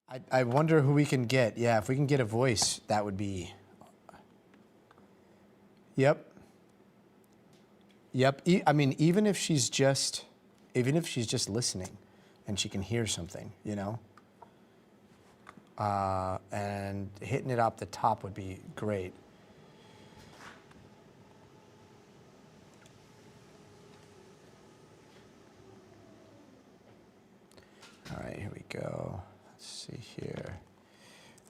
I wonder who we can get. Yeah, if we can get a voice, that would be. Yep. Yep. I mean, even if she's just listening, and she can hear something, you know. And hitting it up the top would be great. All right, here we go. Let's see here.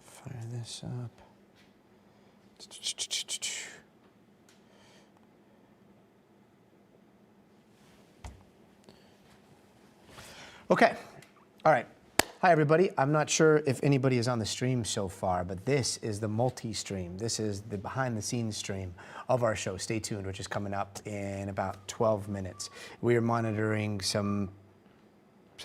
Fire this up. Okay. All right. Hi, everybody. I'm not sure if anybody is on the stream so far, but this is the multi-stream. This is the behind-the-scenes stream of our show, Stay Tuned, which is coming up in about 12 minutes. We are monitoring some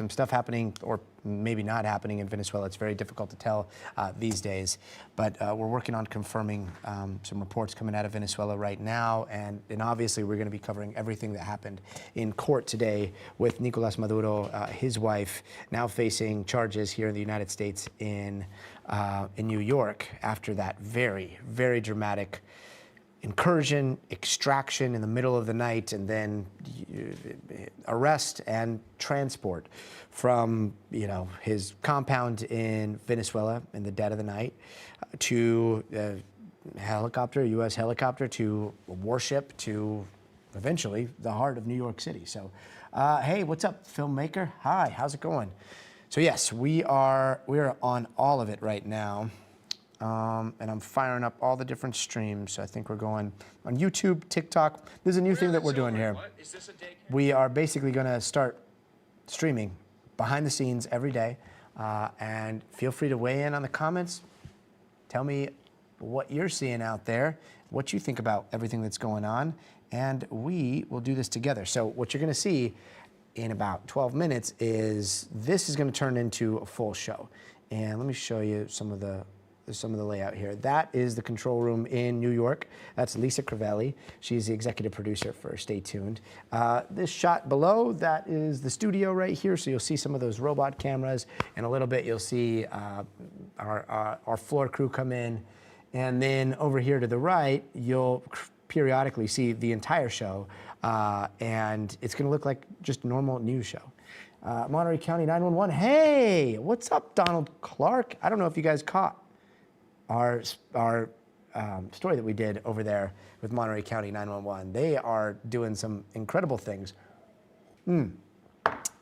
stuff happening, or maybe not happening in Venezuela. It's very difficult to tell these days, but we're working on confirming some reports coming out of Venezuela right now, and obviously we're going to be covering everything that happened in court today with Nicolas Maduro, his wife, now facing charges here in the United States in New York after that very, very dramatic incursion, extraction in the middle of the night, and then arrest and transport from, you know, his compound in Venezuela in the dead of the night to a helicopter, U.S. helicopter, to a warship, to eventually the heart of New York City. So, hey, what's up, filmmaker? Hi, how's it going? So yes, we are on all of it right now. And I'm firing up all the different streams. So I think we're going on YouTube, TikTok. There's a new thing that we're doing here. We are basically going to start streaming behind the scenes every day. And feel free to weigh in on the comments. Tell me what you're seeing out there, what you think about everything that's going on. And we will do this together. So what you're going to see in about 12 minutes is this is going to turn into a full show. And let me show you some of the layout here. That is the control room in New York. That's Lisa Crivelli. She's the executive producer for Stay Tuned. This shot below, that is the studio right here. So you'll see some of those robot cameras. In a little bit, you'll see our floor crew come in. And then over here to the right, you'll periodically see the entire show. And it's going to look like just a normal news show. Monterey County 911. Hey, what's up, Donald Clark? I don't know if you guys caught our story that we did over there with Monterey County 911. They are doing some incredible things.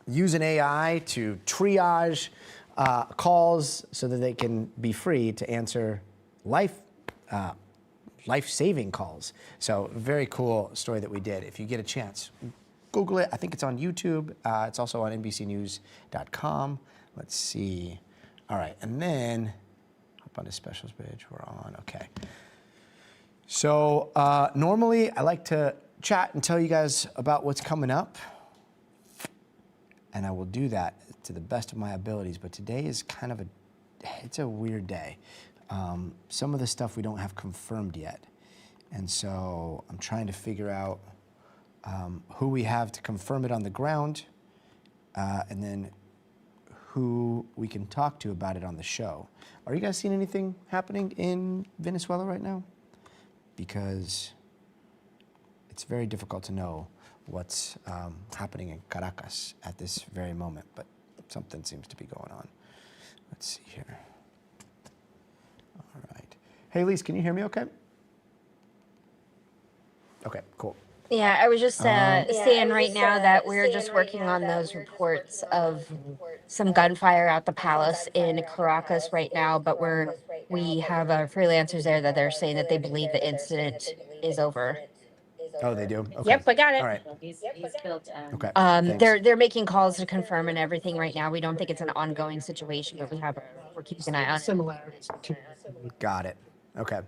Using AI to triage calls so that they can be free to answer life-saving calls. So very cool story that we did. If you get a chance, Google it. I think it's on YouTube. It's also on NBCNews.com. Let's see. All right, and then on the specials page we're on. Okay. So normally I like to chat and tell you guys about what's coming up, and I will do that to the best of my abilities. But today is kind of it's a weird day. Some of the stuff we don't have confirmed yet, and so I'm trying to figure out who we have to confirm it on the ground, and then who we can talk to about it on the show. Are you guys seeing anything happening in Venezuela right now? Because it's very difficult to know what's happening in Caracas at this very moment, but something seems to be going on. Let's see here. All right. Hey, Lise, can you hear me okay? Okay, cool. Yeah, I was just saying right now that we're just working on those reports of some gunfire at the palace in Caracas right now, but we have freelancers there that they're saying that they believe the incident is over. Oh, they do? Okay. Yep, I got it. All right. Okay. They're making calls to confirm and everything right now. We don't think it's an ongoing situation, but we're keeping an eye on it. Similarities. Got it. Okay.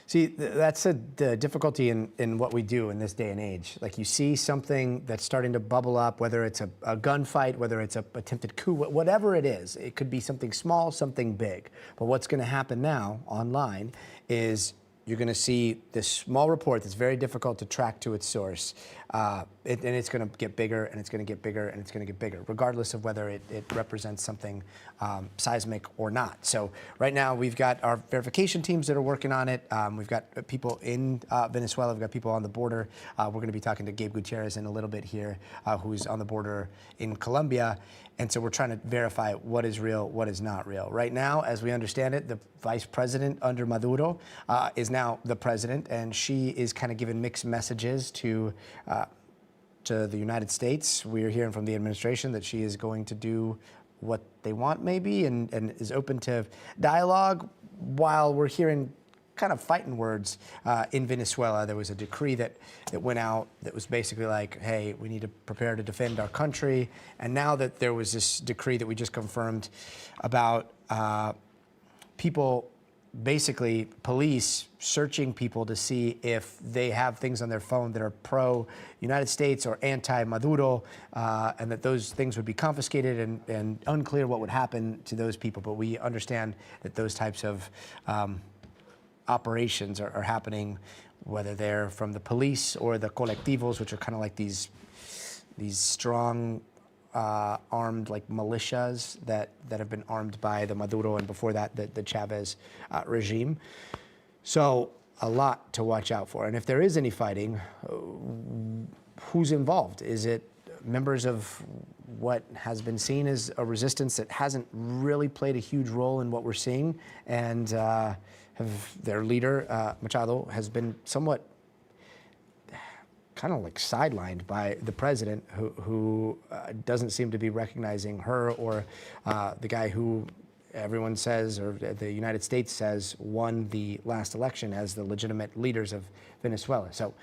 See, that's the difficulty in what we do in this day and age. Like, you see something that's starting to bubble up, whether it's a gunfight, whether it's a attempted coup, whatever it is. It could be something small, something big. But what's going to happen now online is you're going to see this small report that's very difficult to track to its source, and it's going to get bigger, and it's going to get bigger, and it's going to get bigger, regardless of whether it represents something seismic or not. So right now we've got our verification teams that are working on it. We've got people in Venezuela. We've got people on the border. We're going to be talking to Gabe Gutierrez in a little bit here, who's on the border in Colombia. And so we're trying to verify what is real, what is not real. Right now, as we understand it, the vice president under Maduro is now the president, and she is kind of giving mixed messages to the United States. We're hearing from the administration that she is going to do what they want, maybe, and is open to dialogue, while we're hearing kind of fighting words in Venezuela. There was a decree that went out that was basically like, hey, we need to prepare to defend our country. And now that there was this decree that we just confirmed about people, basically police searching people to see if they have things on their phone that are pro-United States or anti-Maduro, and that those things would be confiscated, and unclear what would happen to those people. But we understand that those types of operations are happening, whether they're from the police or the colectivos, which are kind of like these strong armed like militias that have been armed by the Maduro, and before that the Chavez regime. So a lot to watch out for. And if there is any fighting, who's involved? Is it members of what has been seen as a resistance that hasn't really played a huge role in what we're seeing, and their leader, Machado, has been somewhat kind of like sidelined by the president, who doesn't seem to be recognizing her, or the guy who everyone says, or the United States says, won the last election as the legitimate leaders of Venezuela. So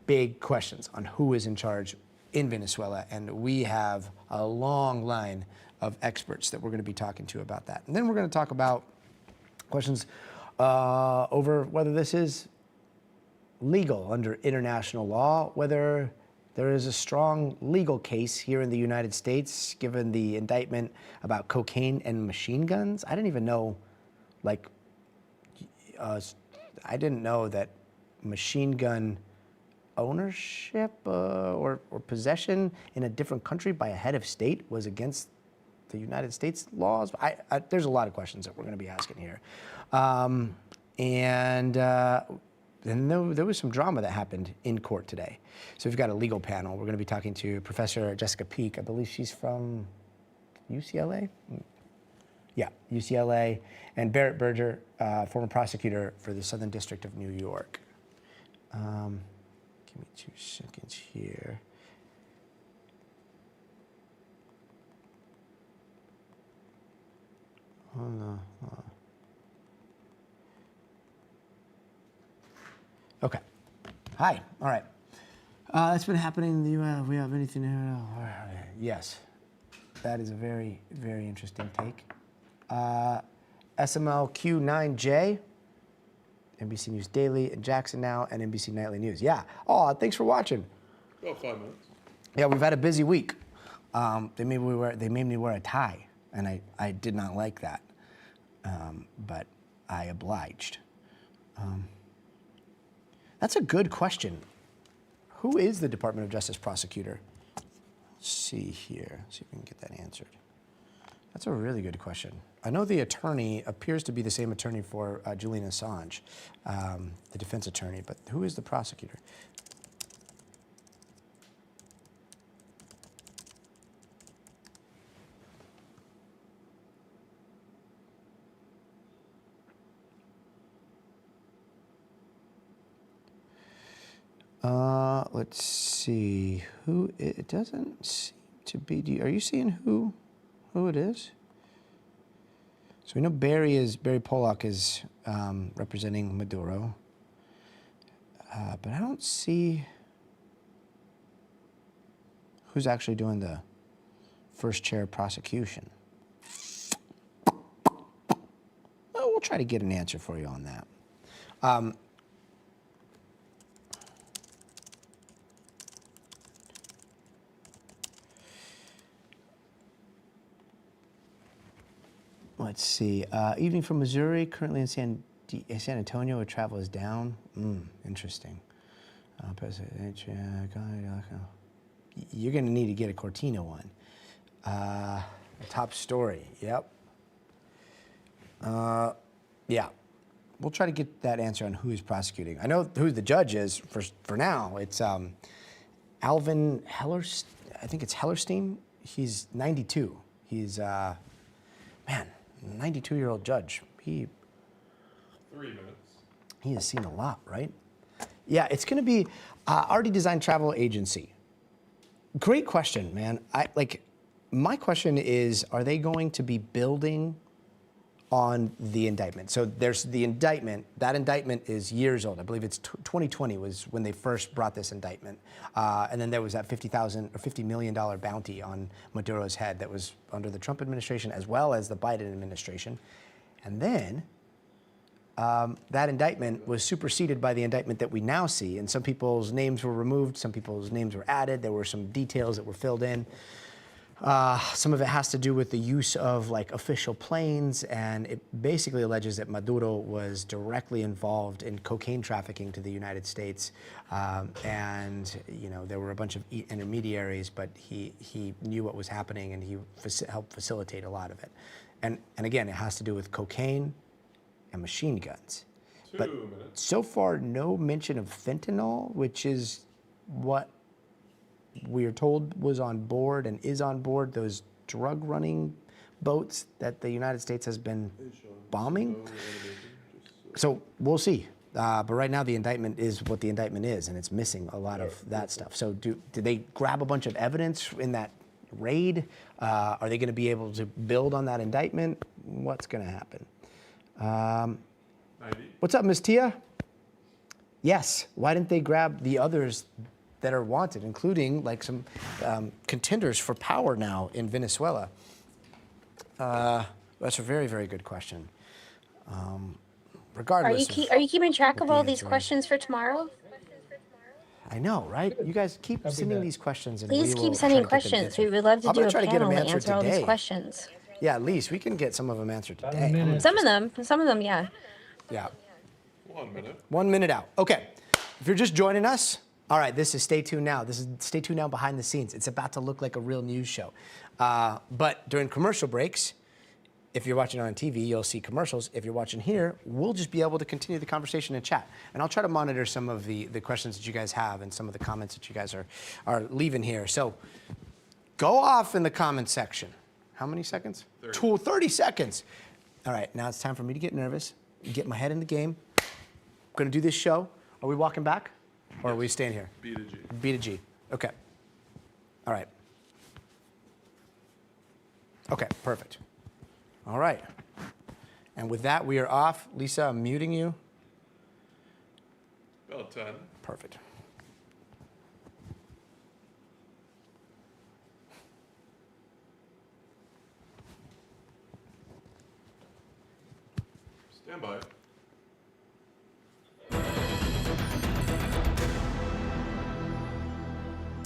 big questions on who is in charge in Venezuela, and we have a long line of experts that we're going to be talking to about that. And then we're going to talk about questions over whether this is legal under international law, whether there is a strong legal case here in the United States, given the indictment about cocaine and machine guns. I didn't even know, I didn't know that machine gun ownership or possession in a different country by a head of state was against the United States laws. There's a lot of questions that we're going to be asking here. And there was some drama that happened in court today. So we've got a legal panel. We're going to be talking to Professor Jessica Peek. I believe she's from UCLA? Yeah, UCLA. And Barrett Berger, former prosecutor for the Southern District of New York. Give me 2 seconds here. Oh, no. Okay. Hi. All right. That's been happening in the U.S. We have anything here? Yes. That is a very, very interesting take. SMLQ9J, NBC News Daily in Jackson now, and NBC Nightly News. Yeah. Oh, thanks for watching. About 5 minutes. Yeah, we've had a busy week. They made me wear a tie, and I did not like that, but I obliged. That's a good question. Who is the Department of Justice prosecutor? Let's see here. See if we can get that answered. That's a really good question. I know the attorney appears to be the same attorney for Julian Assange, the defense attorney, but who is the prosecutor? Let's see. Who it doesn't seem to be. Are you seeing who it is? So we know Barry Pollock is representing Maduro, but I don't see who's actually doing the first chair prosecution. Well, we'll try to get an answer for you on that. Let's see. Evening from Missouri, currently in San Antonio, where travel is down. Interesting. You're going to need to get a Cortina one. Top story. Yep. Yeah. We'll try to get that answer on who is prosecuting. I know who the judge is for now. It's Alvin Hellerstein. I think it's Hellerstein. He's 92. He's, man, 92-year-old judge. 3 minutes. He has seen a lot, right? Yeah, it's going to be already designed travel agency. Great question, man. My question is, are they going to be building on the indictment? So there's the indictment. That indictment is years old. I believe it's 2020 was when they first brought this indictment. And then there was that $50 million bounty on Maduro's head that was under the Trump administration as well as the Biden administration. And then that indictment was superseded by the indictment that we now see. And some people's names were removed. Some people's names were added. There were some details that were filled in. Some of it has to do with the use of official planes, and it basically alleges that Maduro was directly involved in cocaine trafficking to the United States. And there were a bunch of intermediaries, but he knew what was happening and he helped facilitate a lot of it. And again, it has to do with cocaine and machine guns. 2 But minutes. so far, no mention of fentanyl, which is what we are told was on board and is on board those drug running boats that the United States has been bombing. So we'll see. But right now the indictment is what the indictment is, and it's missing a lot of that stuff. So did they grab a bunch of evidence in that raid? Are they going to be able to build on that indictment? What's going to happen? 90. What's up, Ms. Tia? Yes. Why didn't they grab the others that are wanted, including some contenders for power now in Venezuela? That's a very, very good question. Regardless, Are you keeping track what of the all these answer is. questions for tomorrow? I know, right? You guys keep sending these questions, and Please we will keep sending try to get them questions. We answered. would love to I'm do gonna a try to get panel them to answered answer all these today. questions. Yeah, at least we can get some of them answered today. Some of them, yeah. Yeah. 1 minute. 1 minute out. Okay. If you're just joining us, all right, this is Stay Tuned Now. This is Stay Tuned Now behind the scenes. It's about to look like a real news show. But during commercial breaks, if you're watching on TV, you'll see commercials. If you're watching here, we'll just be able to continue the conversation and chat. And I'll try to monitor some of the questions that you guys have and some of the comments that you guys are leaving here. So go off in the comment section. How many seconds? 30 seconds. All right, now it's time for me to get nervous, get my head in the game. I'm going to do this show. Are we walking back? Or are we staying here? B to G. B to G. Okay. All right. Okay, perfect. All right. And with that, we are off. Lisa, I'm muting you. About 10. Perfect. Stand by.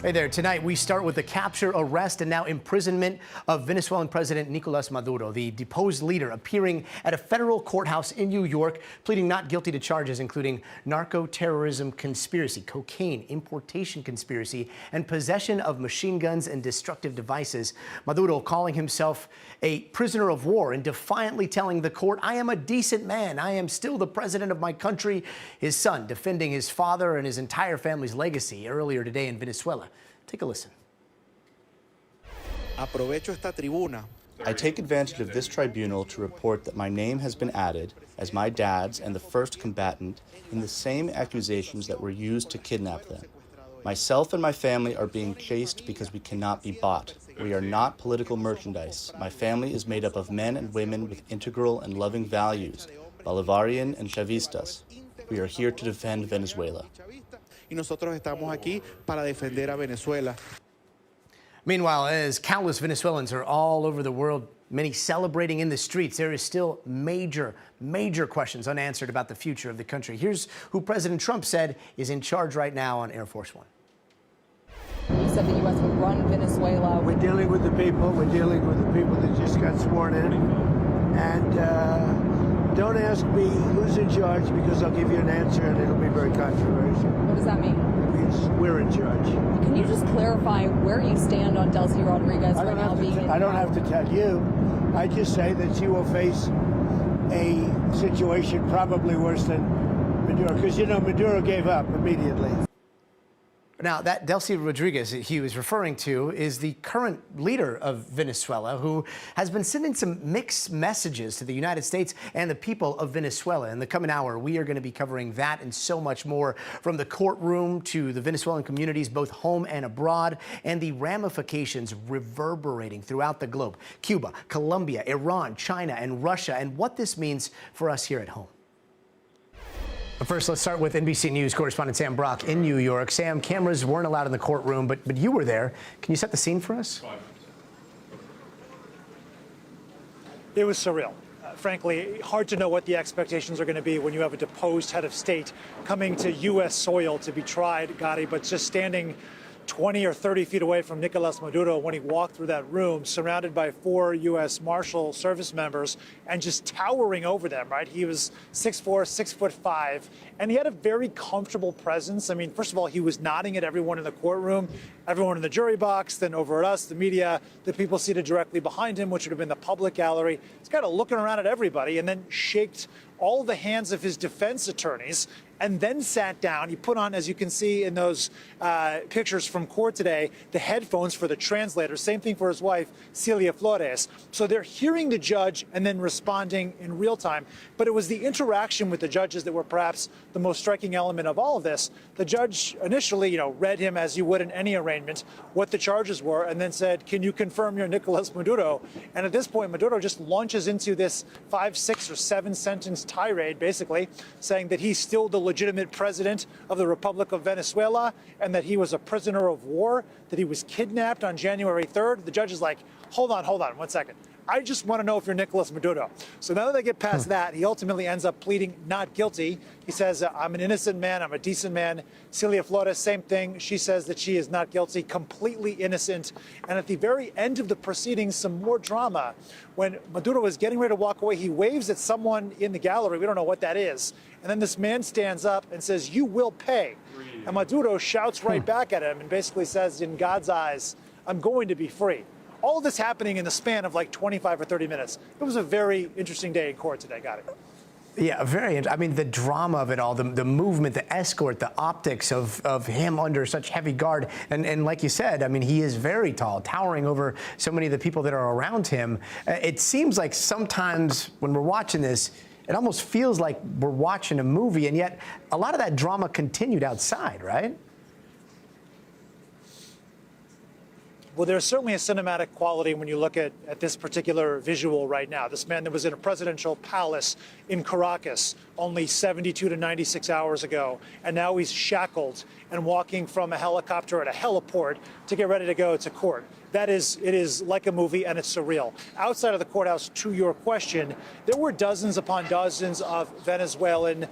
Hey there, tonight we start with the capture, arrest, and now imprisonment of Venezuelan President Nicolas Maduro, the deposed leader appearing at a federal courthouse in New York, pleading not guilty to charges including narco-terrorism conspiracy, cocaine importation conspiracy, and possession of machine guns and destructive devices. Maduro calling himself a prisoner of war and defiantly telling the court, "I am a decent man. I am still the president of my country." His son defending his father and his entire family's legacy earlier today in Venezuela. Take a listen. Aprovecho esta tribuna. I take advantage of this tribunal to report that my name has been added as my dad's and the first combatant in the same accusations that were used to kidnap them. Myself and my family are being chased because we cannot be bought. We are not political merchandise. My family is made up of men and women with integral and loving values, Bolivarian and Chavistas. We are here to defend Venezuela. Y nosotros estamos aquí para defender a Venezuela. Meanwhile, as countless Venezuelans are all over the world, many celebrating in the streets, there is still major questions unanswered about the future of the country. Here's who President Trump said is in charge right now on Air Force One. You said the U.S. would run Venezuela. We're dealing with the people. We're dealing with the people that just got sworn in. And don't ask me who's in charge, because I'll give you an answer and it'll be very controversial. What does that mean? we're a judge. Can you just clarify where you stand on Delcy Rodriguez right now being in I don't have to tell you. I just say that she will face a situation probably worse than Maduro, because, you know, Maduro gave up immediately. Now, that Delcy Rodriguez he was referring to is the current leader of Venezuela, who has been sending some mixed messages to the United States and the people of Venezuela. In the coming hour, we are going to be covering that and so much more, from the courtroom to the Venezuelan communities, both home and abroad, and the ramifications reverberating throughout the globe. Cuba, Colombia, Iran, China, and Russia, and what this means for us here at home. But first, let's start with NBC News correspondent Sam Brock in New York. Sam, cameras weren't allowed in the courtroom, but you were there. Can you set the scene for us? It was surreal. Frankly, hard to know what the expectations are going to be when you have a deposed head of state coming to U.S. soil to be tried, Gotti, but just standing 20 or 30 feet away from Nicolas Maduro when he walked through that room, surrounded by 4 U.S. Marshal Service members and just towering over them, right? He was 6'4", 6'5", and he had a very comfortable presence. I mean, first of all, he was nodding at everyone in the courtroom, everyone in the jury box, then over at us, the media, the people seated directly behind him, which would have been the public gallery. He's kind of looking around at everybody and then shaked all the hands of his defense attorneys and then sat down. He put on, as you can see in those pictures from court today, the headphones for the translator. Same thing for his wife, Celia Flores. So they're hearing the judge and then responding in real time. But it was the interaction with the judges that were perhaps the most striking element of all of this. The judge initially, read him, as you would in any arraignment, what the charges were, and then said, "Can you confirm you're Nicolas Maduro?" And at this point, Maduro just launches into this 5, 6, or 7 sentence tirade, basically saying that he's still the legitimate president of the Republic of Venezuela and that he was a prisoner of war, that he was kidnapped on January 3rd. The judge is like, hold on 1 second. I just want to know if you're Nicolas Maduro. So now that they get past that, he ultimately ends up pleading not guilty. He says, I'm an innocent man, I'm a decent man. Celia Flores, same thing. She says that she is not guilty, completely innocent. And at the very end of the proceedings, some more drama. When Maduro is getting ready to walk away, he waves at someone in the gallery. We don't know what that is. And then this man stands up and says, "You will pay." And Maduro shouts right back at him and basically says, in God's eyes, I'm going to be free. All of this happening in the span of like 25 or 30 minutes. It was a very interesting day in court today. Got it. Yeah, I mean, the drama of it all, the movement, the escort, the optics of him under such heavy guard. And like you said, I mean, he is very tall, towering over so many of the people that are around him. It seems like sometimes when we're watching this, it almost feels like we're watching a movie, and yet a lot of that drama continued outside, right? Well, there's certainly a cinematic quality when you look at this particular visual right now. This man that was in a presidential palace in Caracas only 72 to 96 hours ago, and now he's shackled and walking from a helicopter at a heliport to get ready to go to court. It is like a movie, and it's surreal. Outside of the courthouse, to your question, there were dozens upon dozens of Venezuelan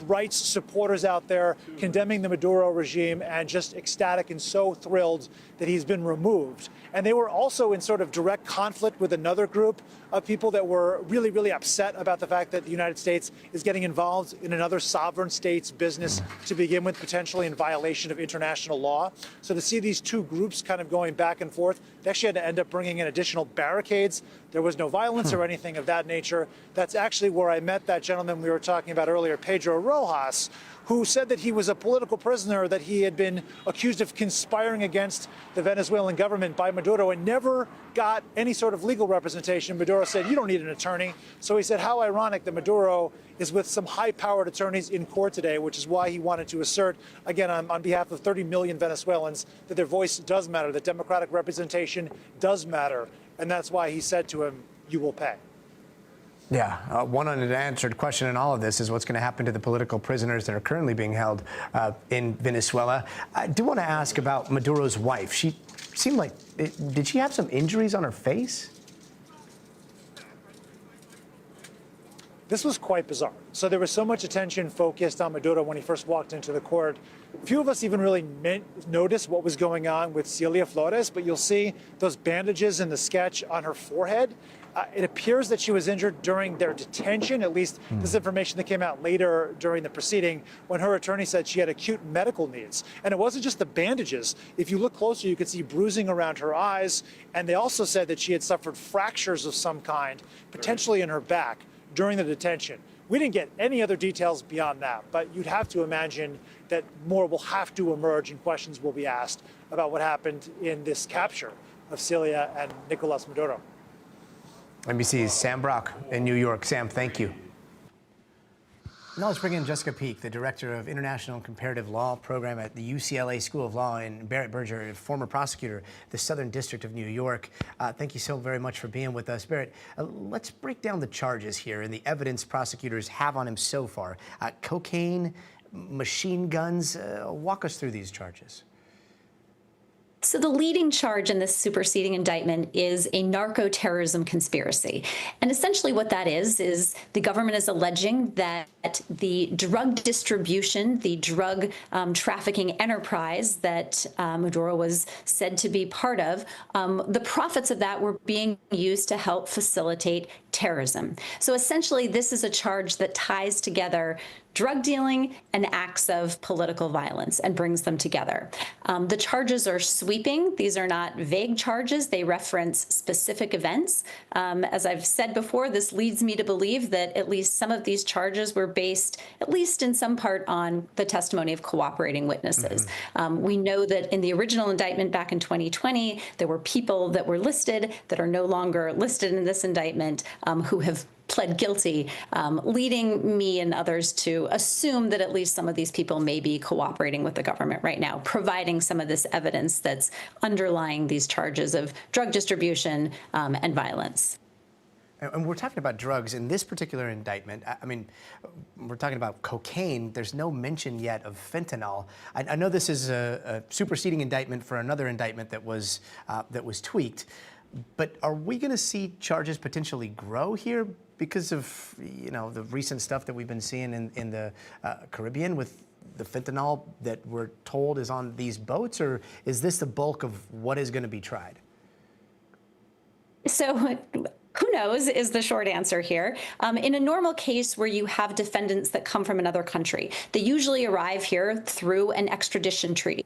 rights supporters out there condemning the Maduro regime and just ecstatic and so thrilled that he's been removed. And they were also in sort of direct conflict with another group of people that were really, really upset about the fact that the United States is getting involved in another sovereign state's business to begin with, potentially in violation of international law. So to see these two groups kind of going back and forth, they actually had to end up bringing in additional barricades. There was no violence or anything of that nature. That's actually where I met that gentleman we were talking about earlier, Pedro Rojas, who said that he was a political prisoner, that he had been accused of conspiring against the Venezuelan government by Maduro and never got any sort of legal representation. Maduro said, "You don't need an attorney." So he said, how ironic that Maduro is with some high-powered attorneys in court today, which is why he wanted to assert, again, on behalf of 30 million Venezuelans, that their voice does matter, that democratic representation does matter. And that's why he said to him, "You will pay." Yeah, one unanswered question in all of this is what's going to happen to the political prisoners that are currently being held in Venezuela. I do want to ask about Maduro's wife. She seemed like, did she have some injuries on her face? This was quite bizarre. So there was so much attention focused on Maduro when he first walked into the court. Few of us even really noticed what was going on with Celia Flores, but you'll see those bandages in the sketch on her forehead. It appears that she was injured during their detention, at least this information that came out later during the proceeding when her attorney said she had acute medical needs. And it wasn't just the bandages. If you look closer, you could see bruising around her eyes. And they also said that she had suffered fractures of some kind, potentially in her back, during the detention. We didn't get any other details beyond that, but you'd have to imagine that more will have to emerge and questions will be asked about what happened in this capture of Celia and Nicolas Maduro. NBC's Sam Brock in New York. Sam, thank you. Now let's bring in Jessica Peek, the Director of International and Comparative Law Program at the UCLA School of Law, and Barrett Berger, former prosecutor, the Southern District of New York. Thank you so very much for being with us. Barrett, let's break down the charges here and the evidence prosecutors have on him so far. Cocaine, machine guns. Walk us through these charges. So the leading charge in this superseding indictment is a narco-terrorism conspiracy. And essentially what that is the government is alleging that the drug distribution, the drug trafficking enterprise that Maduro was said to be part of, the profits of that were being used to help facilitate terrorism. So essentially, this is a charge that ties together drug dealing and acts of political violence and brings them together. The charges are sweeping. These are not vague charges. They reference specific events. As I've said before, this leads me to believe that at least some of these charges were based, at least in some part, on the testimony of cooperating witnesses. We know that in the original indictment back in 2020, there were people that were listed that are no longer listed in this indictment who have pled guilty, leading me and others to assume that at least some of these people may be cooperating with the government right now, providing some of this evidence that's underlying these charges of drug distribution and violence. And we're talking about drugs in this particular indictment. I mean, we're talking about cocaine. There's no mention yet of fentanyl. I know this is a superseding indictment for another indictment that was tweaked, but are we going to see charges potentially grow here because of, you know, the recent stuff that we've been seeing in the Caribbean with the fentanyl that we're told is on these boats, or is this the bulk of what is going to be tried? So who knows is the short answer here. In a normal case where you have defendants that come from another country, they usually arrive here through an extradition treaty.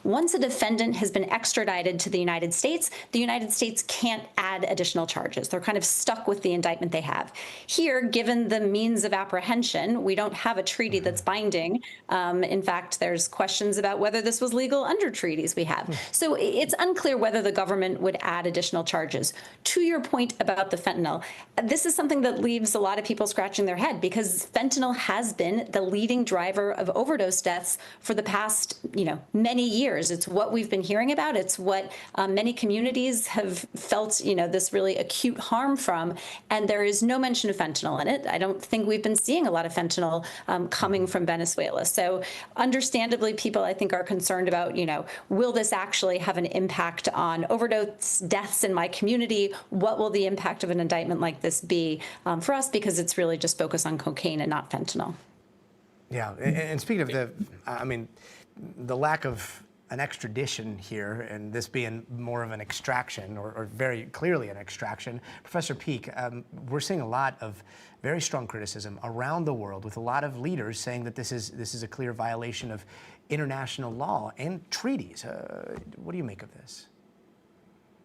Once a defendant has been extradited to the United States can't add additional charges. They're kind of stuck with the indictment they have. Here, given the means of apprehension, we don't have a treaty that's binding. In fact, there's questions about whether this was legal under treaties we have. So it's unclear whether the government would add additional charges. To your point about the fentanyl, this is something that leaves a lot of people scratching their head because fentanyl has been the leading driver of overdose deaths for the past, many years. It's what we've been hearing about. It's what many communities have felt, this really acute harm from. And there is no mention of fentanyl in it. I don't think we've been seeing a lot of fentanyl coming from Venezuela. So understandably, people, I think, are concerned about, will this actually have an impact on overdose deaths in my community? What will the impact of an indictment like this be for us? Because it's really just focused on cocaine and not fentanyl. Yeah, and speaking of the lack of an extradition here, and this being more of an extraction, or very clearly an extraction, Professor Peek, we're seeing a lot of very strong criticism around the world, with a lot of leaders saying that this is a clear violation of international law and treaties. What do you make of this?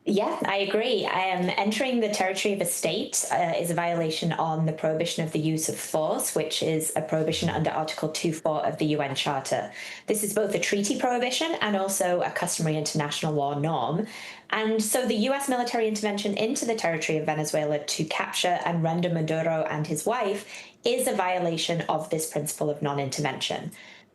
Yeah, I agree. Entering the territory of a state is a violation on the prohibition of the use of force, which is a prohibition under Article 2.4 of the UN Charter. This is both a treaty prohibition and also a customary international law norm. And so the US military intervention into the territory of Venezuela to capture and render Maduro and his wife is a violation of this principle of non-intervention.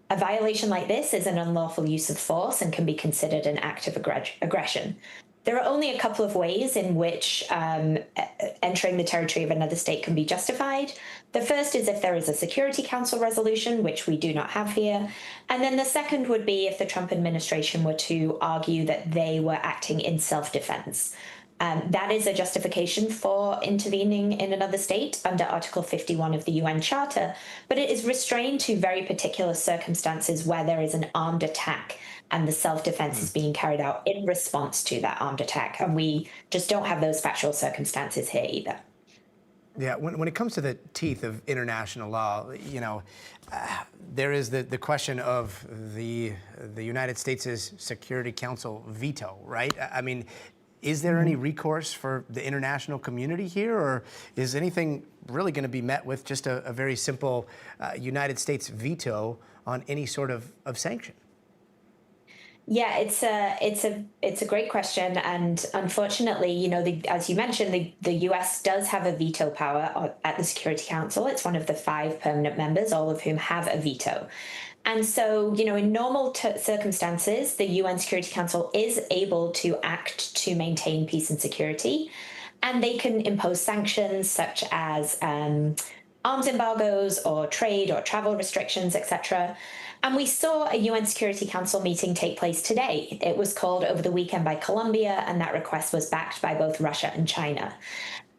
A violation like this is an unlawful use of force and can be considered an act of aggression. There are only a couple of ways in which entering the territory of another state can be justified. The first is if there is a Security Council resolution, which we do not have here. And then the second would be if the Trump administration were to argue that they were acting in self-defense. That is a justification for intervening in another state under Article 51 of the UN Charter, but it is restrained to very particular circumstances where there is an armed attack and the self-defense is being carried out in response to that armed attack. And we just don't have those factual circumstances here either. Yeah, when it comes to the teeth of international law, there is the question of the United States' Security Council veto, right? I mean, is there any recourse for the international community here, or is anything really going to be met with just a very simple United States veto on any sort of sanction? Yeah, it's a great question, and unfortunately, as you mentioned, the U.S. does have a veto power at the Security Council. It's one of the 5 permanent members, all of whom have a veto. And so, in normal circumstances, the UN Security Council is able to act to maintain peace and security, and they can impose sanctions such as arms embargoes or trade or travel restrictions, etc. And we saw a UN Security Council meeting take place today. It was called over the weekend by Colombia, and that request was backed by both Russia and China.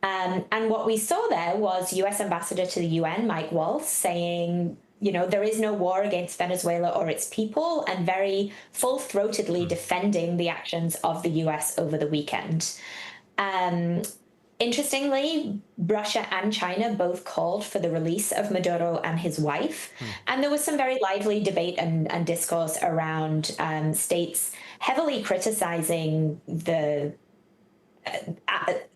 And what we saw there was US Ambassador to the UN, Mike Waltz, saying, there is no war against Venezuela or its people, and very full-throatedly defending the actions of the US over the weekend. Interestingly, Russia and China both called for the release of Maduro and his wife. And there was some very lively debate and discourse around states heavily criticizing the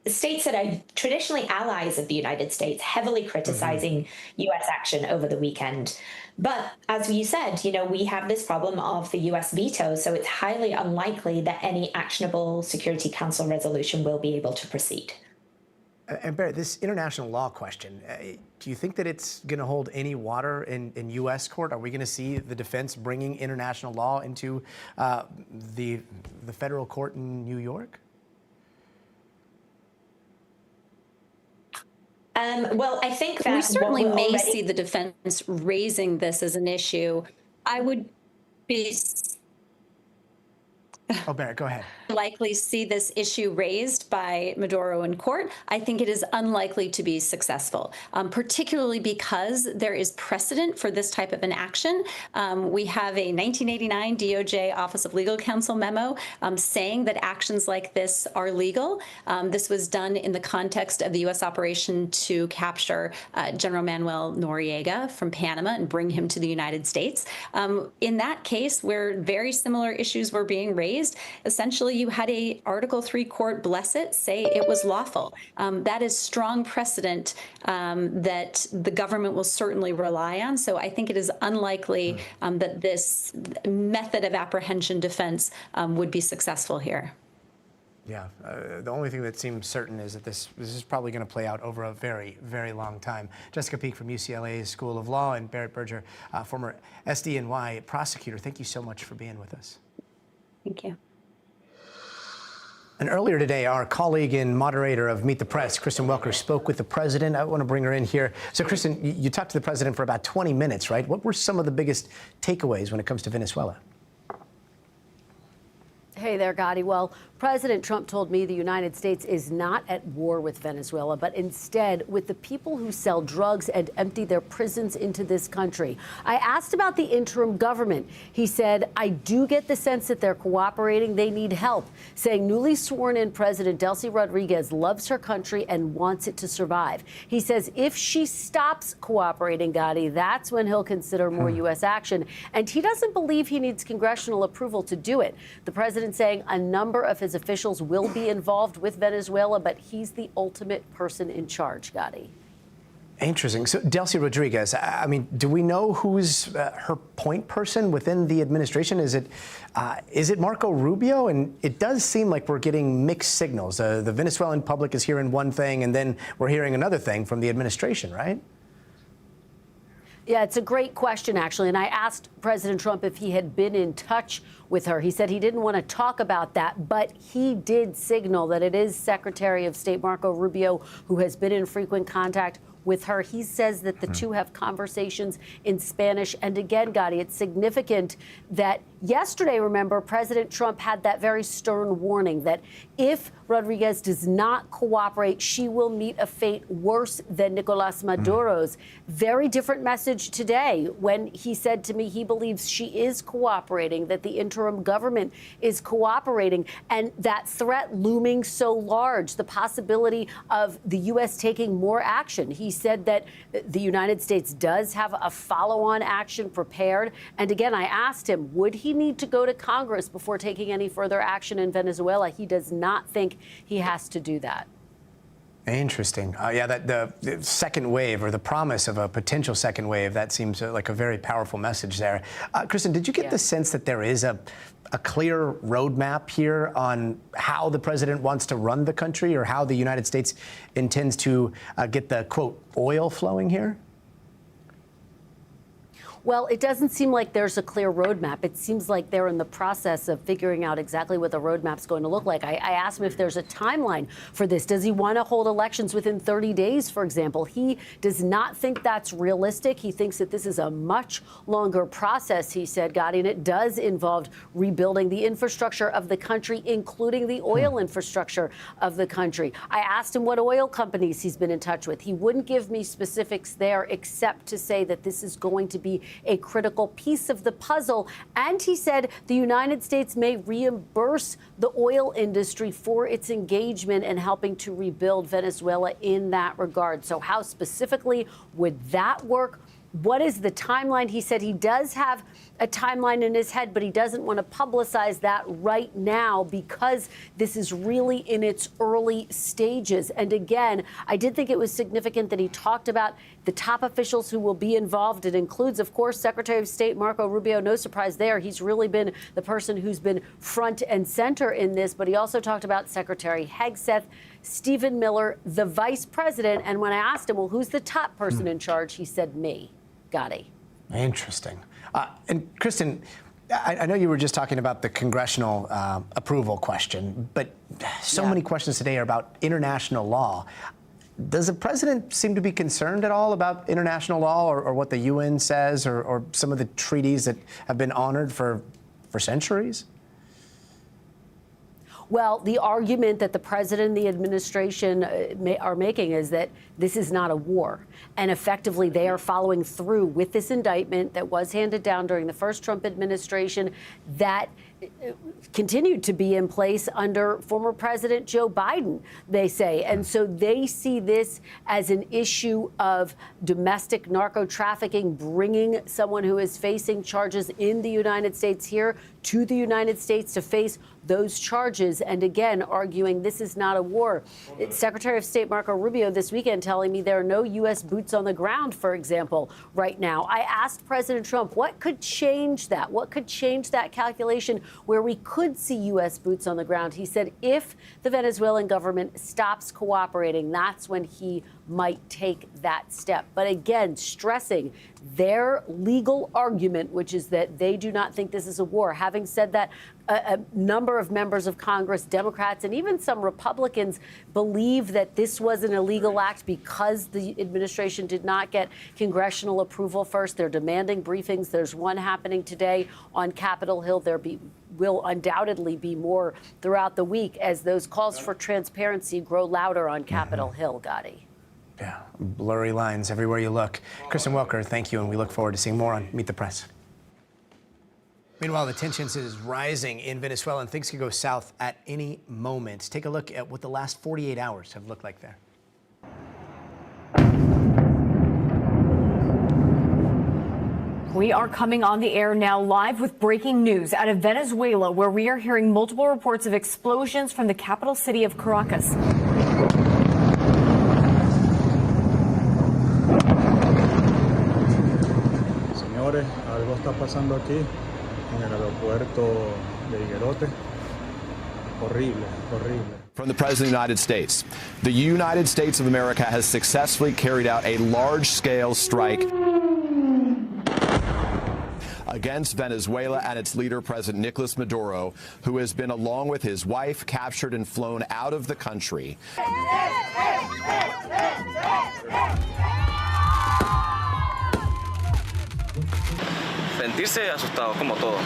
states that are traditionally allies of the United States, heavily criticizing U.S. action over the weekend. But as you said, we have this problem of the U.S. veto, so it's highly unlikely that any actionable Security Council resolution will be able to proceed. And Barrett, this international law question, do you think that it's going to hold any water in U.S. court? Are we going to see the defense bringing international law into the federal court in New York? Well, I think that we certainly may already see the defense raising this as an issue. I would be Oh, Barrett, go ahead. likely see this issue raised by Maduro in court. I think it is unlikely to be successful, particularly because there is precedent for this type of an action. We have a 1989 DOJ Office of Legal Counsel memo saying that actions like this are legal. This was done in the context of the U.S. operation to capture General Manuel Noriega from Panama and bring him to the United States. In that case, where very similar issues were being raised, essentially you had a Article III court bless it, say it was lawful. That is strong precedent that the government will certainly rely on. So I think it is unlikely that this method of apprehension defense would be successful here. Yeah, the only thing that seems certain is that this is probably going to play out over a very, very long time. Jessica Peek from UCLA's School of Law and Barrett Berger, former SDNY prosecutor, thank you so much for being with us. Thank you. And earlier today, our colleague and moderator of Meet the Press, Kristen Welker, spoke with the president. I want to bring her in here. So, Kristen, you talked to the president for about 20 minutes, right? What were some of the biggest takeaways when it comes to Venezuela? Hey there, Gotti. Well, President Trump told me the United States is not at war with Venezuela, but instead with the people who sell drugs and empty their prisons into this country. I asked about the interim government. He said, I do get the sense that they're cooperating. They need help, saying newly sworn in President Delcy Rodriguez loves her country and wants it to survive. He says if she stops cooperating, Gotti, that's when he'll consider more U.S. action. And he doesn't believe he needs congressional approval to do it. The president saying a number of his officials will be involved with Venezuela, but he's the ultimate person in charge, Gotti. Interesting. So, Delcy Rodriguez, I mean, do we know who's her point person within the administration? Is it Marco Rubio? And it does seem like we're getting mixed signals. The Venezuelan public is hearing one thing, and then we're hearing another thing from the administration, right? Yeah, it's a great question, actually. And I asked President Trump if he had been in touch with her. He said he didn't want to talk about that, but he did signal that it is Secretary of State Marco Rubio who has been in frequent contact with her. He says that the two have conversations in Spanish. And again, Gotti, it's significant that Yesterday, remember, President Trump had that very stern warning that if Rodriguez does not cooperate, she will meet a fate worse than Nicolas Maduro's. Very different message today when he said to me he believes she is cooperating, that the interim government is cooperating, and that threat looming so large, the possibility of the U.S. taking more action. He said that the United States does have a follow-on action prepared. And again, I asked him, would he need to go to Congress before taking any further action in Venezuela? He does not think he has to do that. Interesting. Yeah, that the second wave, or the promise of a potential second wave, that seems like a very powerful message there. Kristen, did you get the sense that there is a clear roadmap here on how the president wants to run the country, or how the United States intends to get the, quote, oil flowing here? Well, it doesn't seem like there's a clear roadmap. It seems like they're in the process of figuring out exactly what the roadmap's going to look like. I asked him if there's a timeline for this. Does he want to hold elections within 30 days, for example? He does not think that's realistic. He thinks that this is a much longer process, he said, Gotti, and it does involve rebuilding the infrastructure of the country, including the oil infrastructure of the country. I asked him what oil companies he's been in touch with. He wouldn't give me specifics there, except to say that this is going to be a critical piece of the puzzle. And he said the United States may reimburse the oil industry for its engagement in helping to rebuild Venezuela in that regard. So how specifically would that work? What is the timeline? He said he does have a timeline in his head, but he doesn't want to publicize that right now because this is really in its early stages. And again, I did think it was significant that he talked about the top officials who will be involved. It includes, of course, Secretary of State Marco Rubio. No surprise there. He's really been the person who's been front and center in this. But he also talked about Secretary Hegseth, Stephen Miller, the vice president. And when I asked him, well, who's the top person in charge? He said, me. Gotti. Interesting. And Kristen, I know you were just talking about the congressional approval question, but so many questions today are about international law. Does the president seem to be concerned at all about international law, or what the UN says, or some of the treaties that have been honored for centuries? Well, the argument that the president and the administration are making is that this is not a war. And effectively, they are following through with this indictment that was handed down during the first Trump administration that continued to be in place under former President Joe Biden, they say. And so they see this as an issue of domestic narco trafficking, bringing someone who is facing charges in the United States here to the United States to face those charges. And again, arguing this is not a war. Secretary of State Marco Rubio this weekend telling me there are no U.S. boots on the ground, for example, right now. I asked President Trump what could change that? What could change that calculation where we could see U.S. boots on the ground? He said if the Venezuelan government stops cooperating, that's when he might take that step. But again, stressing their legal argument, which is that they do not think this is a war. Having said that, a number of members of Congress, Democrats, and even some Republicans believe that this was an illegal act because the administration did not get congressional approval first. They're demanding briefings. There's one happening today on Capitol Hill. There will undoubtedly be more throughout the week as those calls for transparency grow louder on Capitol Hill, Gotti. Yeah, blurry lines everywhere you look. Kristen Welker, thank you, and we look forward to seeing more on Meet the Press. Meanwhile, the tensions is rising in Venezuela, and things could go south at any moment. Take a look at what the last 48 hours have looked like there. We are coming on the air now live with breaking news out of Venezuela, where we are hearing multiple reports of explosions from the capital city of Caracas. Señores, algo está pasando aquí en el aeropuerto de Higuerote. Horrible, horrible. From the President of the United States. The United States of America has successfully carried out a large-scale strike against Venezuela and its leader, President Nicolas Maduro, who has been, along with his wife, captured and flown out of the country. arrepentirse, asustado como todo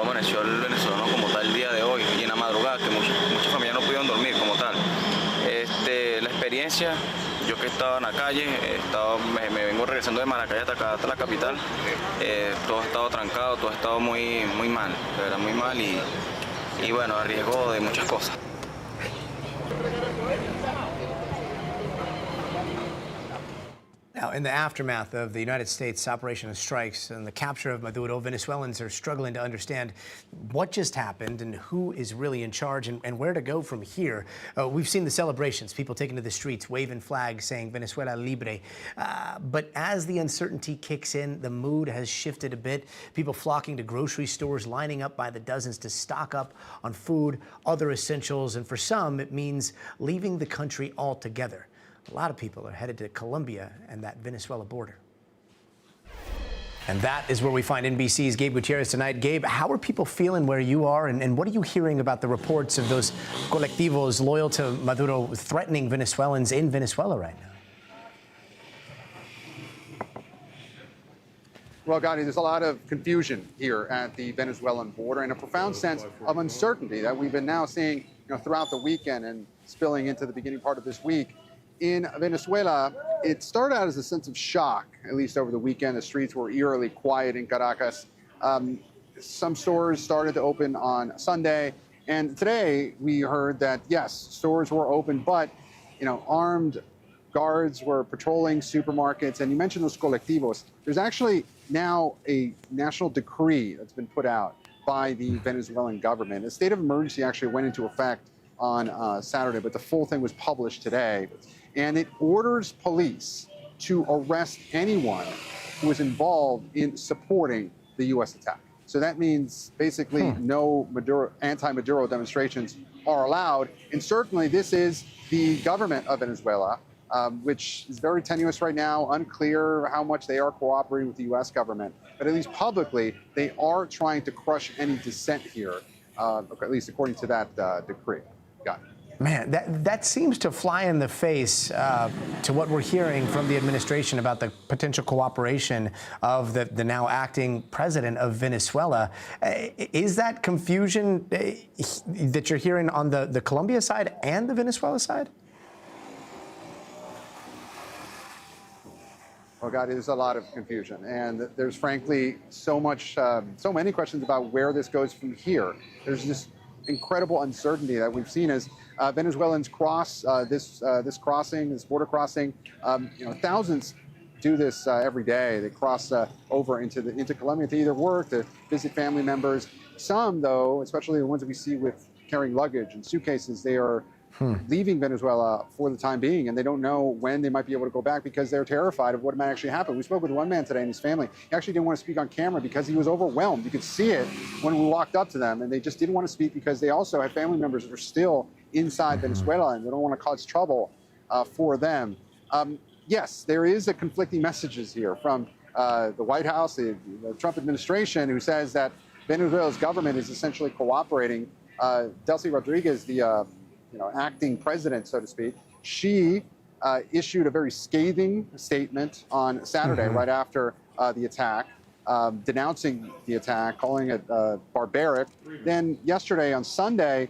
amaneció el venezolano como tal el día de hoy y en la madrugada que muchas familias no pudieron dormir como tal. La experiencia, yo que estaba en la calle, me vengo regresando de Maracay hasta acá, hasta la capital, todo ha estado trancado, todo ha estado muy mal, de verdad muy mal y bueno, a riesgo de muchas cosas. Now, in the aftermath of the United States operation of strikes and the capture of Maduro, Venezuelans are struggling to understand what just happened and who is really in charge and where to go from here. We've seen the celebrations, people taking to the streets, waving flags, saying Venezuela libre. But as the uncertainty kicks in, the mood has shifted a bit. People flocking to grocery stores, lining up by the dozens to stock up on food, other essentials, and for some, it means leaving the country altogether. A lot of people are headed to Colombia and that Venezuela border. And that is where we find NBC's Gabe Gutierrez tonight. Gabe, how are people feeling where you are, and what are you hearing about the reports of those colectivos loyal to Maduro threatening Venezuelans in Venezuela right now? Well, Gotti, there's a lot of confusion here at the Venezuelan border and a profound sense of uncertainty that we've been now seeing throughout the weekend and spilling into the beginning part of this week. In Venezuela, it started out as a sense of shock, at least over the weekend. The streets were eerily quiet in Caracas. Some stores started to open on Sunday. And today we heard that, yes, stores were open, but, armed guards were patrolling supermarkets. And you mentioned those colectivos. There's actually now a national decree that's been put out by the Venezuelan government. A state of emergency actually went into effect on Saturday, but the full thing was published today. And it orders police to arrest anyone who is involved in supporting the U.S. attack. So that means basically no anti-Maduro demonstrations are allowed. And certainly this is the government of Venezuela, which is very tenuous right now, unclear how much they are cooperating with the U.S. government. But at least publicly, they are trying to crush any dissent here, at least according to that decree. Got it. Man, that seems to fly in the face to what we're hearing from the administration about the potential cooperation of the now acting president of Venezuela. Is that confusion that you're hearing on the Colombia side and the Venezuela side? Well, God, there's a lot of confusion, and there's frankly so many questions about where this goes from here. There's this incredible uncertainty that we've seen as Venezuelans cross this border crossing. Thousands do this every day. They cross over into Colombia to either work, to visit family members. Some, though, especially the ones that we see with carrying luggage and suitcases, they are leaving Venezuela for the time being, and they don't know when they might be able to go back because they're terrified of what might actually happen. We spoke with one man today and his family. He actually didn't want to speak on camera because he was overwhelmed. You could see it when we walked up to them, and they just didn't want to speak because they also have family members that are still inside Venezuela, and they don't want to cause trouble for them. Yes, there is a conflicting messages here from the White House, the Trump administration, who says that Venezuela's government is essentially cooperating. Delcy Rodriguez, the acting president, so to speak, she issued a very scathing statement on Saturday, right after the attack, denouncing the attack, calling it barbaric. Then yesterday on Sunday,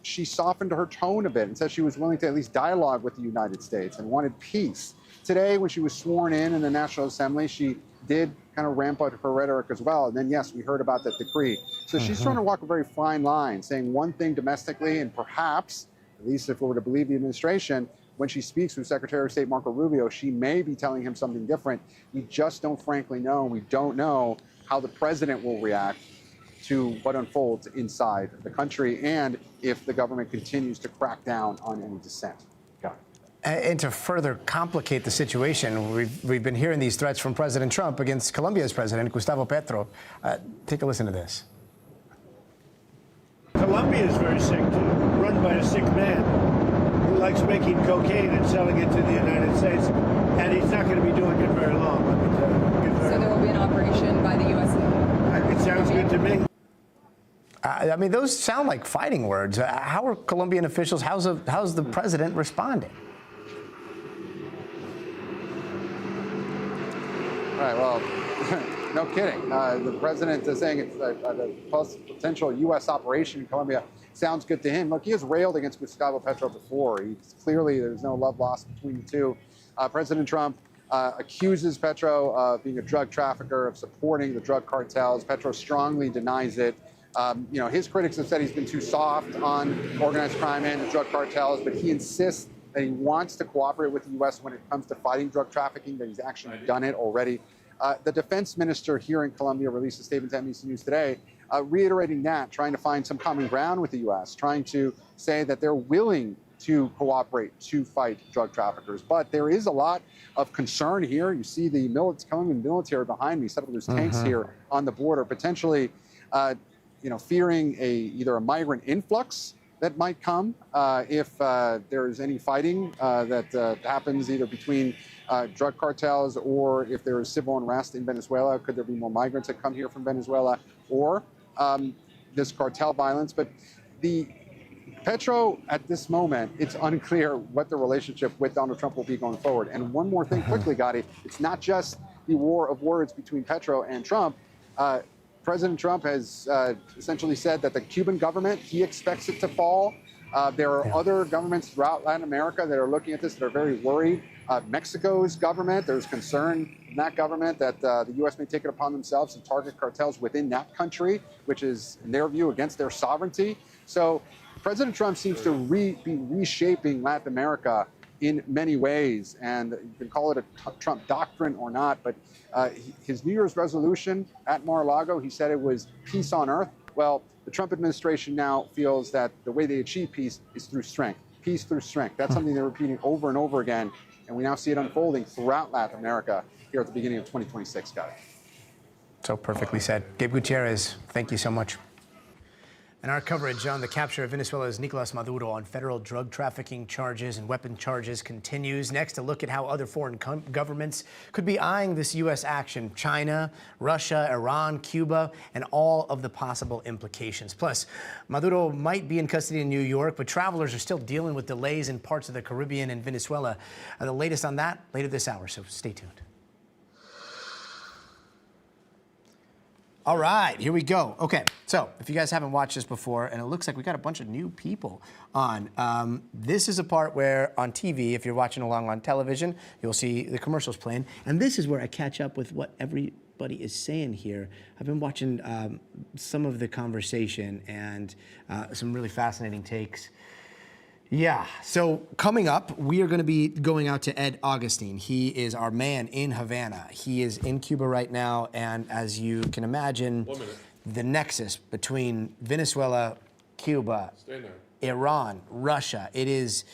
she softened her tone a bit and said she was willing to at least dialogue with the United States and wanted peace. Today, when she was sworn in the National Assembly, she did kind of ramp up her rhetoric as well. And then, yes, we heard about that decree. So she's trying to walk a very fine line, saying one thing domestically and perhaps, at least if we were to believe the administration, when she speaks with Secretary of State Marco Rubio, she may be telling him something different. We just don't frankly know. We don't know how the president will react to what unfolds inside the country and if the government continues to crack down on any dissent. And to further complicate the situation, we've been hearing these threats from President Trump against Colombia's president, Gustavo Petro. Take a listen to this. Colombia is very sick, too, run by a sick man who likes making cocaine and selling it to the United States, and he's not going to be doing it very long. So there will be an operation by the U.S. It sounds good to me. I mean, those sound like fighting words. How are Colombian officials, how's the president responding? All right, well, No kidding. The president is saying it's a potential U.S. operation in Colombia. Sounds good to him. Look, he has railed against Gustavo Petro before. Clearly, there's no love lost between the two. President Trump accuses Petro of being a drug trafficker, of supporting the drug cartels. Petro strongly denies it. His critics have said he's been too soft on organized crime and the drug cartels, but he insists that he wants to cooperate with the U.S. when it comes to fighting drug trafficking, that he's actually done it already. The defense minister here in Colombia released a statement to NBC News today, reiterating that, trying to find some common ground with the U.S., trying to say that they're willing to cooperate to fight drug traffickers. But there is a lot of concern here. You see the Colombian military behind me, several of those tanks here on the border, potentially, fearing either a migrant influx that might come if there's any fighting that happens either between drug cartels or if there is civil unrest in Venezuela. Could there be more migrants that come here from Venezuela or this cartel violence? But the Petro, at this moment, it's unclear what the relationship with Donald Trump will be going forward. And one more thing quickly, Gotti, it's not just the war of words between Petro and Trump. President Trump has essentially said that the Cuban government, he expects it to fall. There are other governments throughout Latin America that are looking at this that are very worried. Mexico's government, there's concern in that government that the U.S. may take it upon themselves to target cartels within that country, which is, in their view, against their sovereignty. So President Trump seems to be reshaping Latin America in many ways, and you can call it a Trump doctrine or not, but his New Year's resolution at Mar-a-Lago, he said it was peace on earth. Well, the Trump administration now feels that the way they achieve peace is through strength. Peace through strength. That's something they're repeating over and over again, and we now see it unfolding throughout Latin America here at the beginning of 2026, guys. So perfectly said. Gabe Gutierrez, thank you so much. And our coverage on the capture of Venezuela's Nicolas Maduro on federal drug trafficking charges and weapon charges continues. Next, a look at how other foreign governments could be eyeing this U.S. action. China, Russia, Iran, Cuba, and all of the possible implications. Plus, Maduro might be in custody in New York, but travelers are still dealing with delays in parts of the Caribbean and Venezuela. The latest on that later this hour, so stay tuned. All right, here we go. Okay, so if you guys haven't watched this before, and it looks like we got a bunch of new people on, this is a part where on TV, if you're watching along on television, you'll see the commercials playing. And this is where I catch up with what everybody is saying here. I've been watching some of the conversation and some really fascinating takes. Yeah, so coming up, we are going to be going out to Ed Augustine. He is our man in Havana. He is in Cuba right now, and as you can imagine, the nexus between Venezuela, Cuba, Iran, Russia, it is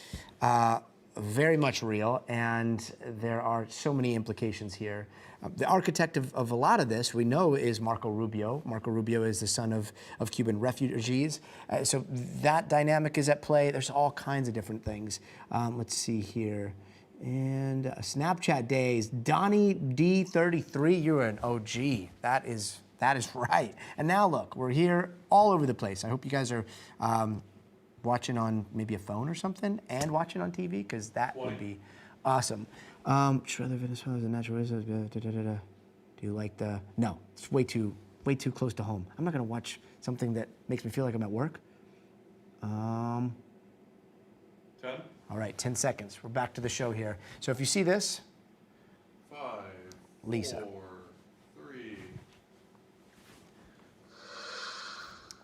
very much real, and there are so many implications here. The architect of a lot of this, we know, is Marco Rubio. Marco Rubio is the son of Cuban refugees. So that dynamic is at play. There's all kinds of different things. Let's see here. And Snapchat days. Donnie D33, you're an OG. That is right. And now look, we're here all over the place. I hope you guys are watching on maybe a phone or something and watching on TV, because that would be awesome. Sure, Venezuela is a natural resource. Do you like the? No, it's way too close to home. I'm not gonna watch something that makes me feel like I'm at work. 10. All right, 10 seconds. We're back to the show here. So if you see this, 5, Lisa. 4, 3.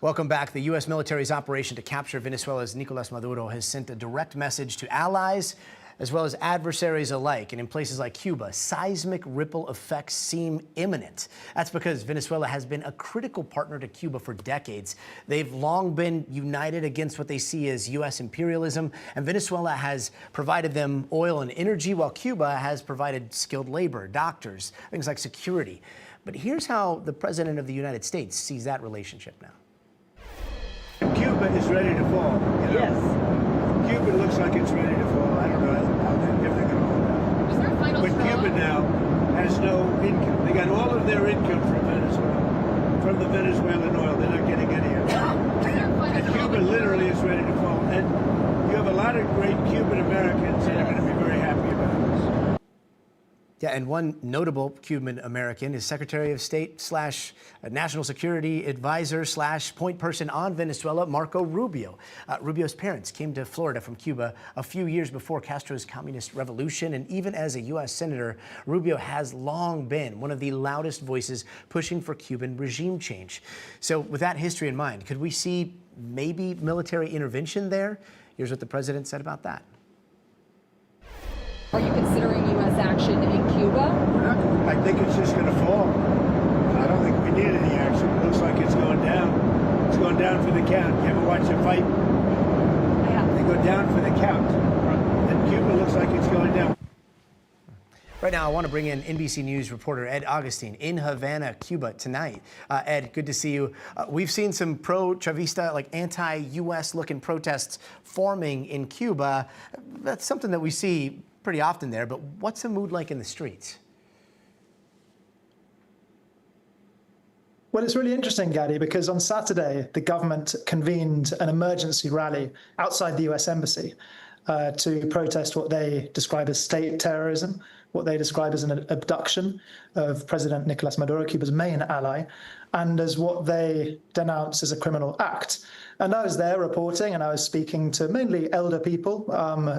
Welcome back. The U.S. military's operation to capture Venezuela's Nicolas Maduro has sent a direct message to allies as well as adversaries alike. And in places like Cuba, seismic ripple effects seem imminent. That's because Venezuela has been a critical partner to Cuba for decades. They've long been united against what they see as U.S. imperialism, and Venezuela has provided them oil and energy, while Cuba has provided skilled labor, doctors, things like security. But here's how the President of the United States sees that relationship now. Cuba is ready to fall. Yes. Cuba looks like it's ready to fall. I don't know if they're going to hold out. But Cuba now has no income. They got all of their income from Venezuela, from the Venezuelan oil. They're not getting any of it. And Cuba literally is ready to fall. And you have a lot of great Cuban Americans that are going to be very happy about this. Yeah, and one notable Cuban American is Secretary of State / National Security Advisor / point person on Venezuela, Marco Rubio. Rubio's parents came to Florida from Cuba a few years before Castro's communist revolution, and even as a U.S. Senator, Rubio has long been one of the loudest voices pushing for Cuban regime change. So with that history in mind, could we see maybe military intervention there? Here's what the president said about that. Are you considering U.S. action in Cuba? I think it's just going to fall. I don't think we need any action. It looks like it's going down. It's going down for the count. You ever watch a fight? Yeah. They go down for the count. And Cuba looks like it's going down. Right now, I want to bring in NBC News reporter Ed Augustine in Havana, Cuba tonight. Ed, good to see you. We've seen some pro-Chavista, like anti-U.S. looking protests forming in Cuba. That's something that we see pretty often there, but what's the mood like in the streets? Well, it's really interesting, Gadi, because on Saturday, the government convened an emergency rally outside the U.S. Embassy to protest what they describe as state terrorism, what they describe as an abduction of President Nicolas Maduro, Cuba's main ally, and as what they denounce as a criminal act. And I was there reporting, and I was speaking to mainly elder people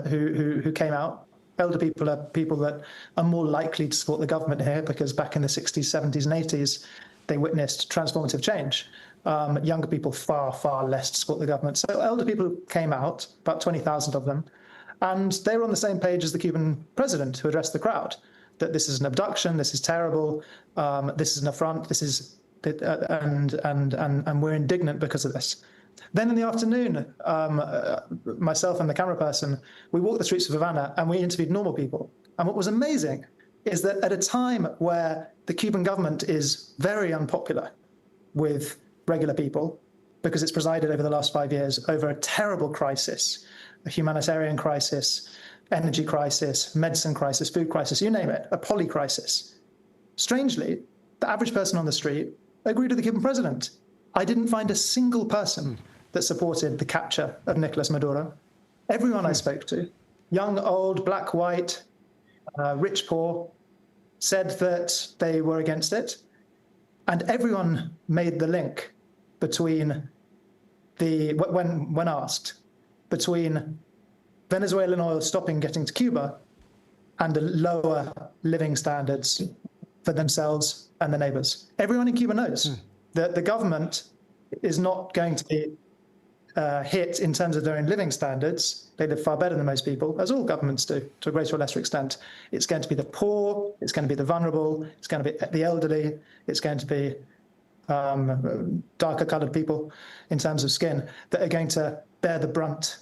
who came out. Elder people are people that are more likely to support the government here because back in the 60s, 70s, and 80s, they witnessed transformative change. Younger people far, far less to support the government. So elder people came out, about 20,000 of them, and they were on the same page as the Cuban president who addressed the crowd, that this is an abduction, this is terrible, this is an affront, this is, and we're indignant because of this. Then in the afternoon, myself and the camera person, we walked the streets of Havana and we interviewed normal people. And what was amazing is that at a time where the Cuban government is very unpopular with regular people, because it's presided over the last 5 years over a terrible crisis, a humanitarian crisis, energy crisis, medicine crisis, food crisis, you name it, a poly crisis. Strangely, the average person on the street agreed with the Cuban president. I didn't find a single person that supported the capture of Nicolas Maduro. Everyone I spoke to, young, old, black, white, rich, poor, said that they were against it. And everyone made the link between when asked, between Venezuelan oil stopping getting to Cuba and the lower living standards for themselves and their neighbors. Everyone in Cuba knows that the government is not going to be hit in terms of their own living standards. They live far better than most people, as all governments do, to a greater or lesser extent. It's going to be the poor, it's going to be the vulnerable, it's going to be the elderly, it's going to be darker colored people in terms of skin that are going to bear the brunt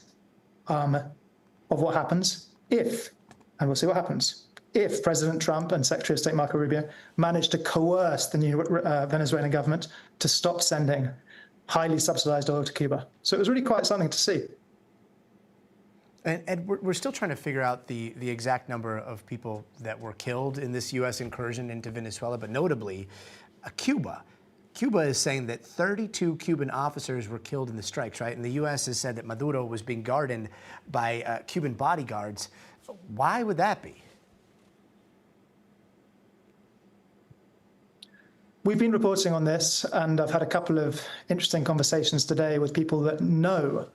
of what happens if, and we'll see what happens, if President Trump and Secretary of State Marco Rubio manage to coerce the new Venezuelan government to stop sending highly subsidized oil to Cuba. So it was really quite something to see. And we're still trying to figure out the exact number of people that were killed in this U.S. incursion into Venezuela, but notably, Cuba. Cuba is saying that 32 Cuban officers were killed in the strikes, right? And the U.S. has said that Maduro was being guarded by Cuban bodyguards. Why would that be? We've been reporting on this, and I've had a couple of interesting conversations today with people that know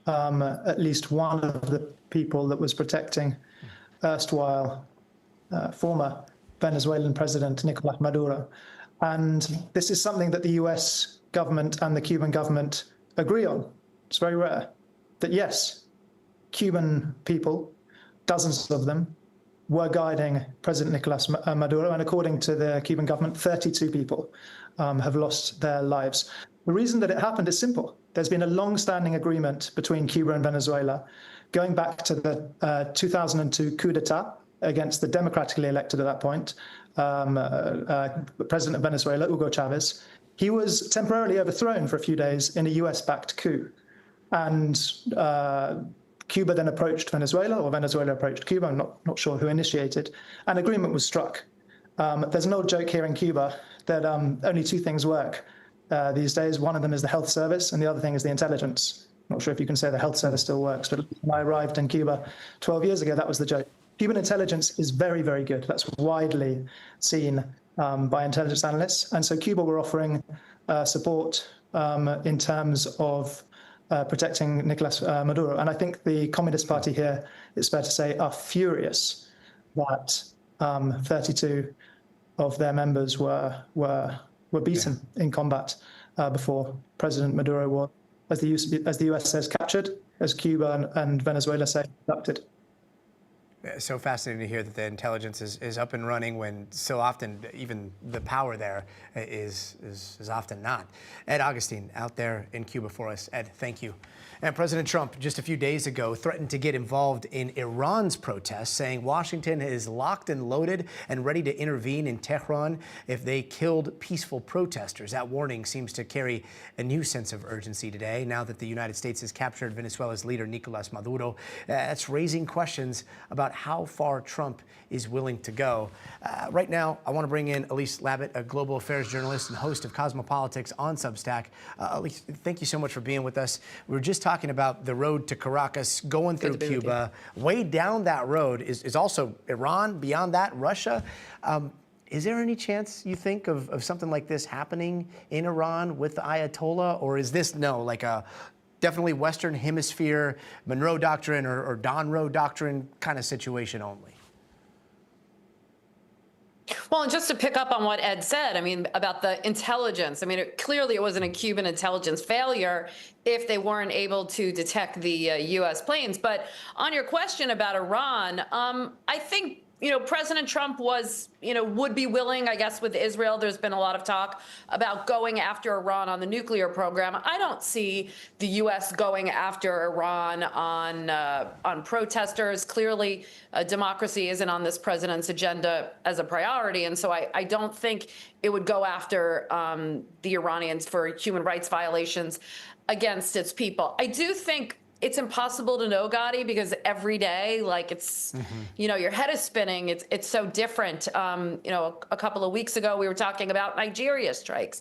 at least one of the people that was protecting erstwhile former Venezuelan President Nicolas Maduro. And this is something that the US government and the Cuban government agree on. It's very rare that, yes, Cuban people, dozens of them, were guiding President Nicolas Maduro, and according to the Cuban government, 32 people have lost their lives. The reason that it happened is simple. There's been a long-standing agreement between Cuba and Venezuela going back to the 2002 coup d'etat against the democratically elected at that point, President of Venezuela, Hugo Chavez. He was temporarily overthrown for a few days in a US-backed coup. And Cuba then approached Venezuela, or Venezuela approached Cuba, I'm not sure who initiated, and agreement was struck. There's an old joke here in Cuba that only two things work these days. One of them is the health service, and the other thing is the intelligence. Not sure if you can say the health service still works, but when I arrived in Cuba 12 years ago, that was the joke. Cuban intelligence is very, very good. That's widely seen by intelligence analysts. And so Cuba were offering support in terms of protecting Nicolas Maduro. And I think the Communist Party here, it's fair to say, are furious that 32 of their members were beaten in combat before President Maduro was, as the US says, captured, as Cuba and Venezuela say, abducted. So fascinating to hear that the intelligence is up and running when so often even the power there is often not. Ed Augustine out there in Cuba for us. Ed, thank you. And President Trump just a few days ago threatened to get involved in Iran's protests, saying Washington is locked and loaded and ready to intervene in Tehran if they killed peaceful protesters. That warning seems to carry a new sense of urgency today, now that the United States has captured Venezuela's leader, Nicolas Maduro. That's raising questions about how far Trump is willing to go. Right now, I want to bring in Elise Labott, a global affairs journalist and host of Cosmopolitics on Substack. Elise, thank you so much for being with us. We were just talking about the road to Caracas, going through Cuba. Way down that road is also Iran, beyond that, Russia. Is there any chance, you think, of something like this happening in Iran with the Ayatollah? Or is this, like a definitely Western Hemisphere, Monroe Doctrine or Don Roe Doctrine kind of situation only? Well, and just to pick up on what Ed said, I mean, about the intelligence, I mean, clearly it wasn't a Cuban intelligence failure if they weren't able to detect the U.S. planes. But on your question about Iran, I think, President Trump was, would be willing, I guess, with Israel. There's been a lot of talk about going after Iran on the nuclear program. I don't see the U.S. going after Iran on protesters. Clearly, democracy isn't on this president's agenda as a priority. And so I don't think it would go after the Iranians for human rights violations against its people. I do think it's impossible to know, Gotti, because every day, it's, your head is spinning. It's so different. A couple of weeks ago, we were talking about Nigeria strikes.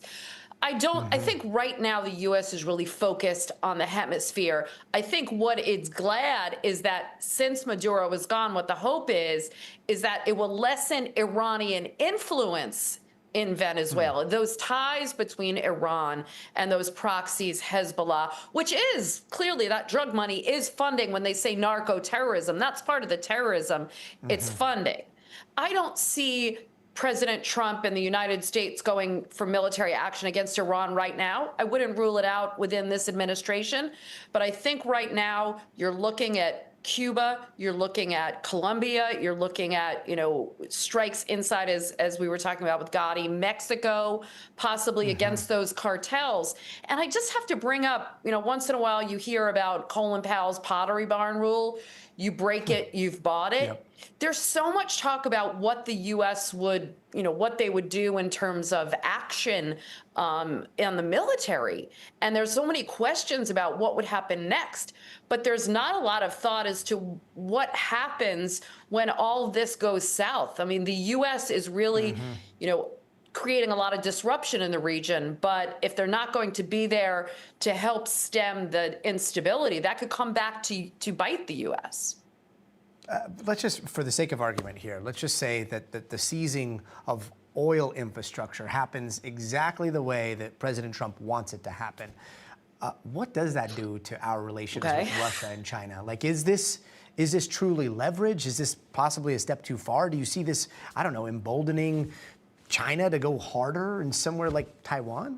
I think right now the U.S. is really focused on the hemisphere. I think what it's glad is that since Maduro is gone, what the hope is that it will lessen Iranian influence in Venezuela. Those ties between Iran and those proxies, Hezbollah, which is clearly that drug money is funding when they say narco-terrorism. That's part of the terrorism it's funding. I don't see President Trump and the United States going for military action against Iran right now. I wouldn't rule it out within this administration, but I think right now you're looking at Cuba, you're looking at Colombia, you're looking at, strikes inside, as we were talking about with Gotti, Mexico, possibly against those cartels. And I just have to bring up, once in a while you hear about Colin Powell's Pottery Barn rule. You break it, you've bought it. Yep. There's so much talk about what the U.S. would, what they would do in terms of action in the military. And there's so many questions about what would happen next. But there's not a lot of thought as to what happens when all this goes south. I mean, the U.S. is really, creating a lot of disruption in the region. But if they're not going to be there to help stem the instability, that could come back to bite the U.S. Let's just, for the sake of argument here, let's just say that the seizing of oil infrastructure happens exactly the way that President Trump wants it to happen. What does that do to our relations with Russia and China? Is this truly leverage? Is this possibly a step too far? Do you see this, emboldening China to go harder in somewhere like Taiwan?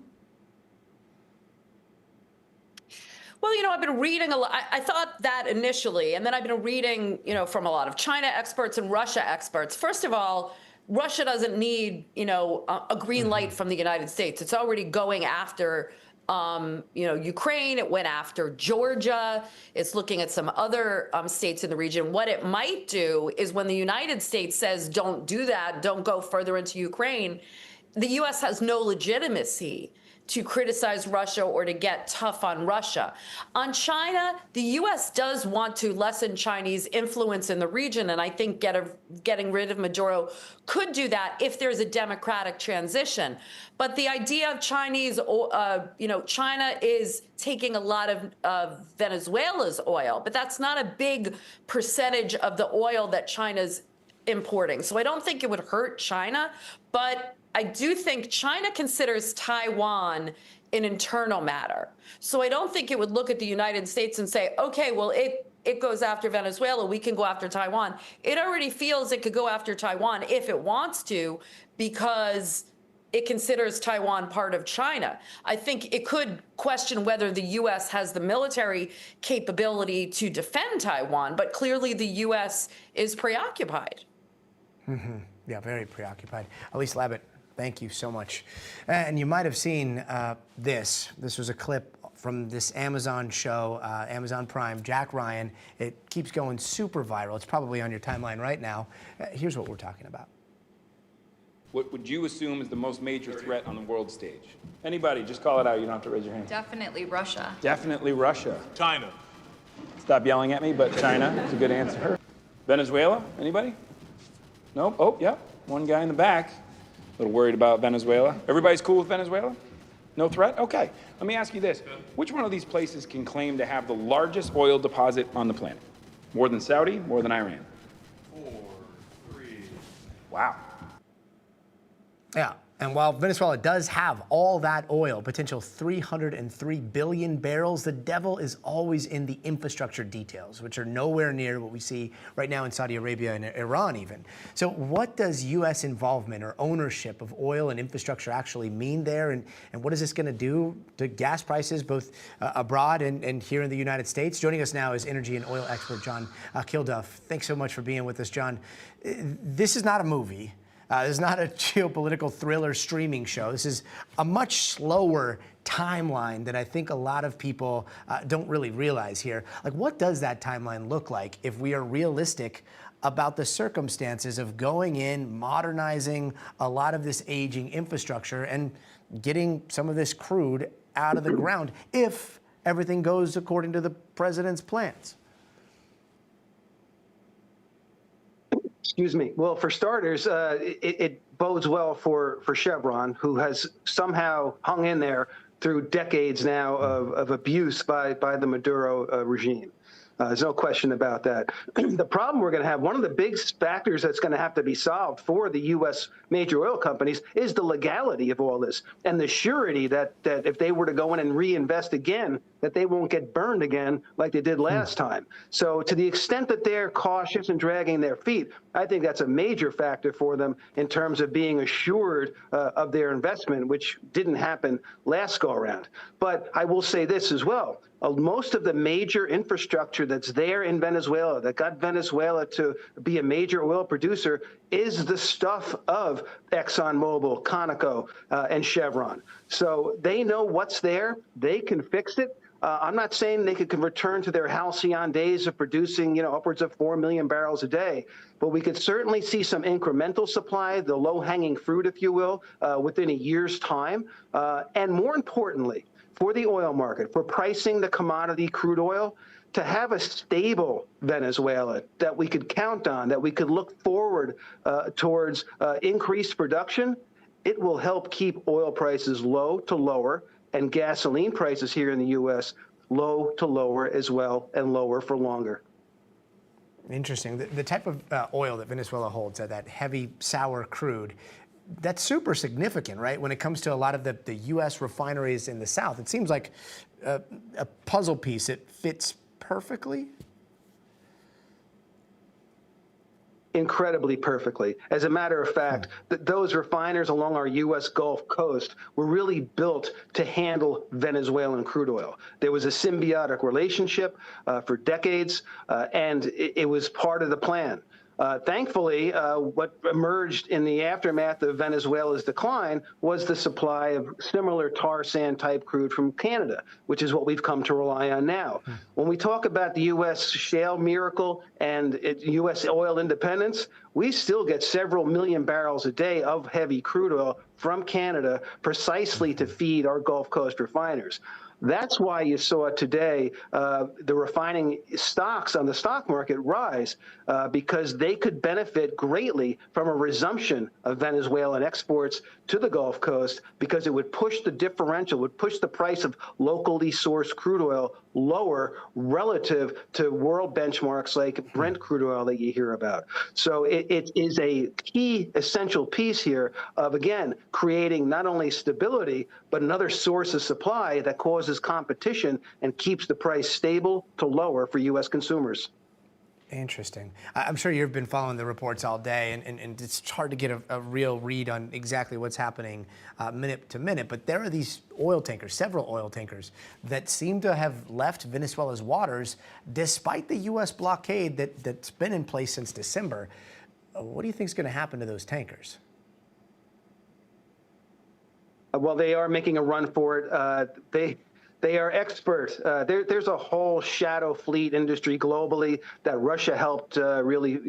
Well, I've been reading a lot. I thought that initially, and then I've been reading, from a lot of China experts and Russia experts. First of all, Russia doesn't need, a green light from the United States. It's already going after Ukraine. It went after Georgia. It's looking at some other states in the region. What it might do is when the United States says, don't do that, don't go further into Ukraine, the U.S. has no legitimacy to criticize Russia or to get tough on Russia. On China, the U.S. does want to lessen Chinese influence in the region, and I think getting rid of Maduro could do that if there's a democratic transition. But the idea of Chinese, China is taking a lot of Venezuela's oil, but that's not a big percentage of the oil that China's importing. So I don't think it would hurt China, but I do think China considers Taiwan an internal matter. So I don't think it would look at the United States and say, okay, well, it goes after Venezuela, we can go after Taiwan. It already feels it could go after Taiwan if it wants to, because it considers Taiwan part of China. I think it could question whether the U.S. has the military capability to defend Taiwan, but clearly the U.S. is preoccupied. Mm-hmm. Yeah, very preoccupied. Elise Labott, thank you so much. And you might have seen this. This was a clip from this Amazon show, Amazon Prime, Jack Ryan. It keeps going super viral. It's probably on your timeline right now. Here's what we're talking about. What would you assume is the most major threat on the world stage? Anybody, just call it out. You don't have to raise your hand. Definitely Russia. Definitely Russia. China. Stop yelling at me, but China is a good answer. Venezuela, anybody? No? Oh, yeah, one guy in the back. A little worried about Venezuela. Everybody's cool with Venezuela? No threat? Okay. Let me ask you this. Which one of these places can claim to have the largest oil deposit on the planet? More than Saudi? More than Iran? 4, 3. Wow. Yeah, and while Venezuela does have all that oil, potential 303 billion barrels, the devil is always in the infrastructure details, which are nowhere near what we see right now in Saudi Arabia and Iran even. So what does U.S. involvement or ownership of oil and infrastructure actually mean there? And what is this going to do to gas prices, both abroad and here in the United States? Joining us now is energy and oil expert John Kilduff. Thanks so much for being with us, John. This is not a movie. This is not a geopolitical thriller streaming show. This is a much slower timeline that I think a lot of people don't really realize here. Like, what does that timeline look like if we are realistic about the circumstances of going in, modernizing a lot of this aging infrastructure and getting some of this crude out of the ground if everything goes according to the president's plans? Excuse me. Well, for starters, it bodes well for Chevron, who has somehow hung in there through decades now of abuse by the Maduro regime. There's no question about that. The problem we're going to have, one of the big factors that's going to have to be solved for the U.S. major oil companies is the legality of all this and the surety that if they were to go in and reinvest again, that they won't get burned again like they did last time. So to the extent that they're cautious and dragging their feet, I think that's a major factor for them in terms of being assured of their investment, which didn't happen last go around. But I will say this as well. Most of the major infrastructure that's there in Venezuela, that got Venezuela to be a major oil producer, is the stuff of ExxonMobil, Conoco, and Chevron. So they know what's there. They can fix it. I'm not saying they could return to their halcyon days of producing, upwards of 4 million barrels a day, but we could certainly see some incremental supply, the low-hanging fruit, if you will, within a year's time. And more importantly, for the oil market, for pricing the commodity crude oil, to have a stable Venezuela that we could count on, that we could look forward towards increased production, it will help keep oil prices low to lower and gasoline prices here in the U.S. low to lower as well, and lower for longer. Interesting. The type of oil that Venezuela holds, that heavy sour crude, that's super significant, right? When it comes to a lot of the U.S. refineries in the South, it seems like a puzzle piece. It fits perfectly. Incredibly perfectly. As a matter of fact, those refiners along our U.S. Gulf Coast were really built to handle Venezuelan crude oil. There was a symbiotic relationship for decades, and it was part of the plan. Thankfully, what emerged in the aftermath of Venezuela's decline was the supply of similar tar sand type crude from Canada, which is what we've come to rely on now. When we talk about the U.S. shale miracle and U.S. oil independence, we still get several million barrels a day of heavy crude oil from Canada precisely to feed our Gulf Coast refiners. That's why you saw today the refining stocks on the stock market rise because they could benefit greatly from a resumption of Venezuelan exports to the Gulf Coast because it would push the differential, would push the price of locally sourced crude oil lower relative to world benchmarks like Brent crude oil that you hear about. So it is a key essential piece here of, again, creating not only stability, but another source of supply that causes competition and keeps the price stable to lower for U.S. consumers. Interesting. I'm sure you've been following the reports all day, and it's hard to get a real read on exactly what's happening minute to minute. But there are these oil tankers, several oil tankers, that seem to have left Venezuela's waters despite the U.S. blockade that's been in place since December. What do you think is going to happen to those tankers? Well, they are making a run for it. They are expert. There's a whole shadow fleet industry globally that Russia helped really,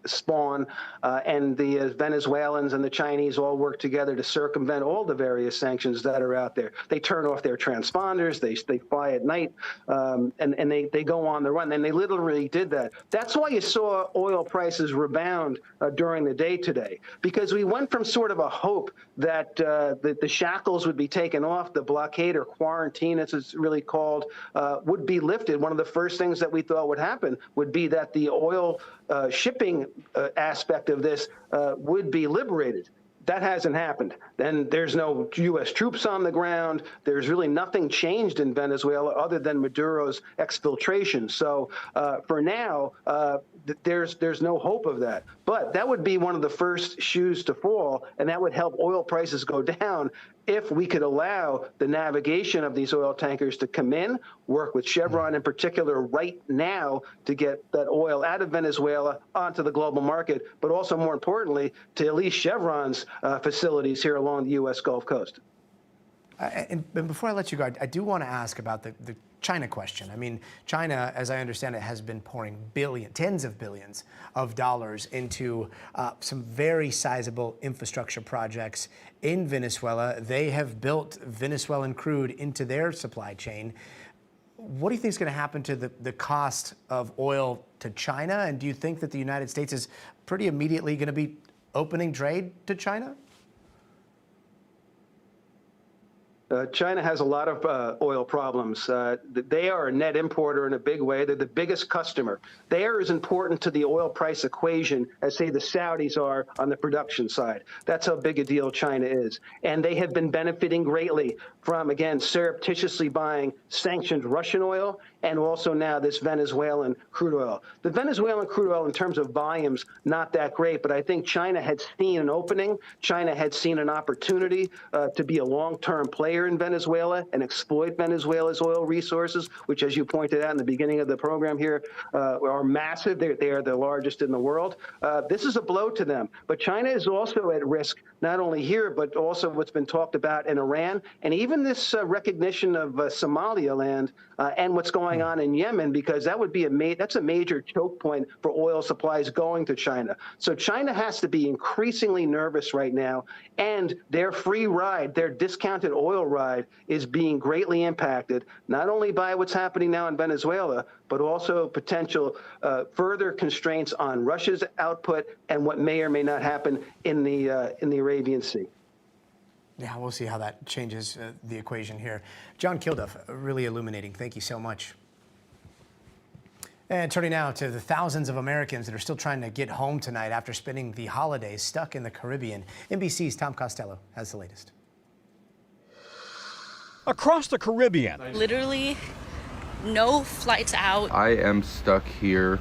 spawn, and the Venezuelans and the Chinese all work together to circumvent all the various sanctions that are out there. They turn off their transponders. They fly at night, and they go on the run. And they literally did that. That's why you saw oil prices rebound during the day today, because we went from sort of a hope that the shackles would be taken off, the blockade or quarantine, as it's really called, would be lifted. One of the first things that we thought would happen would be that the oil shipping aspect of this would be liberated. That hasn't happened. Then there's no U.S. troops on the ground. There's really nothing changed in Venezuela other than Maduro's exfiltration. So for now, there's no hope of that. But that would be one of the first shoes to fall, and that would help oil prices go down if we could allow the navigation of these oil tankers to come in, work with Chevron in particular right now to get that oil out of Venezuela onto the global market, but also more importantly, to at least Chevron's facilities here along the U.S. Gulf Coast. And before I let you go, I do want to ask about the China question. I mean, China, as I understand it, has been pouring tens of billions of dollars into some very sizable infrastructure projects in Venezuela. They have built Venezuelan crude into their supply chain. What do you think is going to happen to the cost of oil to China? And do you think that the United States is pretty immediately going to be opening trade to China? China has a lot of oil problems. They are a net importer in a big way. They're the biggest customer. They are as important to the oil price equation as, say, the Saudis are on the production side. That's how big a deal China is. And they have been benefiting greatly from, again, surreptitiously buying sanctioned Russian oil and also now this Venezuelan crude oil. The Venezuelan crude oil, in terms of volumes, not that great, but I think China had seen an opening. China had seen an opportunity to be a long-term player in Venezuela and exploit Venezuela's oil resources, which, as you pointed out in the beginning of the program here, are massive. They are the largest in the world. This is a blow to them. But China is also at risk, not only here, but also what's been talked about in Iran, and even this recognition of Somaliland and what's going on in Yemen, because that would be that's a major choke point for oil supplies going to China. So China has to be increasingly nervous right now, and their free ride, their discounted oil ride, is being greatly impacted, not only by what's happening now in Venezuela, but also potential further constraints on Russia's output and what may or may not happen in the Arabian Sea. Yeah, we'll see how that changes the equation here. John Kilduff, really illuminating. Thank you so much. And turning now to the thousands of Americans that are still trying to get home tonight after spending the holidays stuck in the Caribbean. NBC's Tom Costello has the latest. Across the Caribbean. Literally no flights out. I am stuck here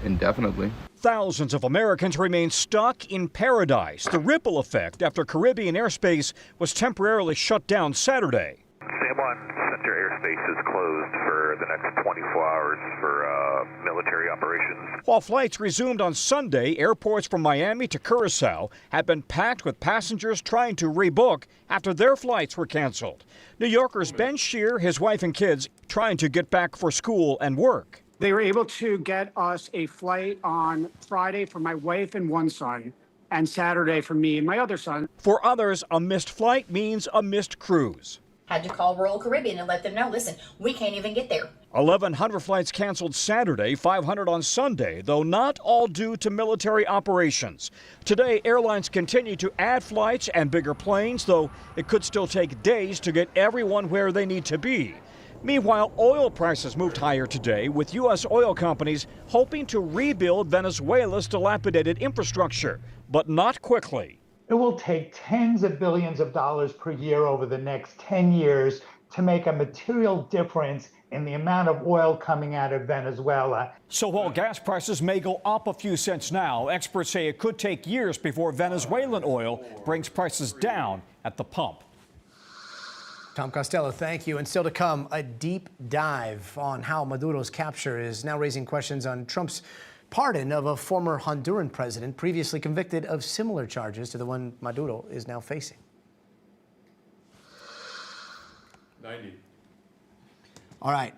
indefinitely. Thousands of Americans remain stuck in paradise. The ripple effect after Caribbean airspace was temporarily shut down Saturday. San Juan Center airspace is closed for the next 24 hours for military operations. While flights resumed on Sunday, airports from Miami to Curacao have been packed with passengers trying to rebook after their flights were canceled. New Yorker's Ben Shear, his wife and kids, trying to get back for school and work. They were able to get us a flight on Friday for my wife and one son, and Saturday for me and my other son. For others, a missed flight means a missed cruise. Had to call Royal Caribbean and let them know, listen, we can't even get there. 1,100 flights canceled Saturday, 500 on Sunday, though not all due to military operations. Today, airlines continue to add flights and bigger planes, though it could still take days to get everyone where they need to be. Meanwhile, oil prices moved higher today, with U.S. oil companies hoping to rebuild Venezuela's dilapidated infrastructure, but not quickly. It will take tens of billions of dollars per year over the next 10 years to make a material difference in the amount of oil coming out of Venezuela. So while gas prices may go up a few cents now, experts say it could take years before Venezuelan oil brings prices down at the pump. Tom Costello, thank you. And still to come, a deep dive on how Maduro's capture is now raising questions on Trump's pardon of a former Honduran president previously convicted of similar charges to the one Maduro is now facing. 90. All right,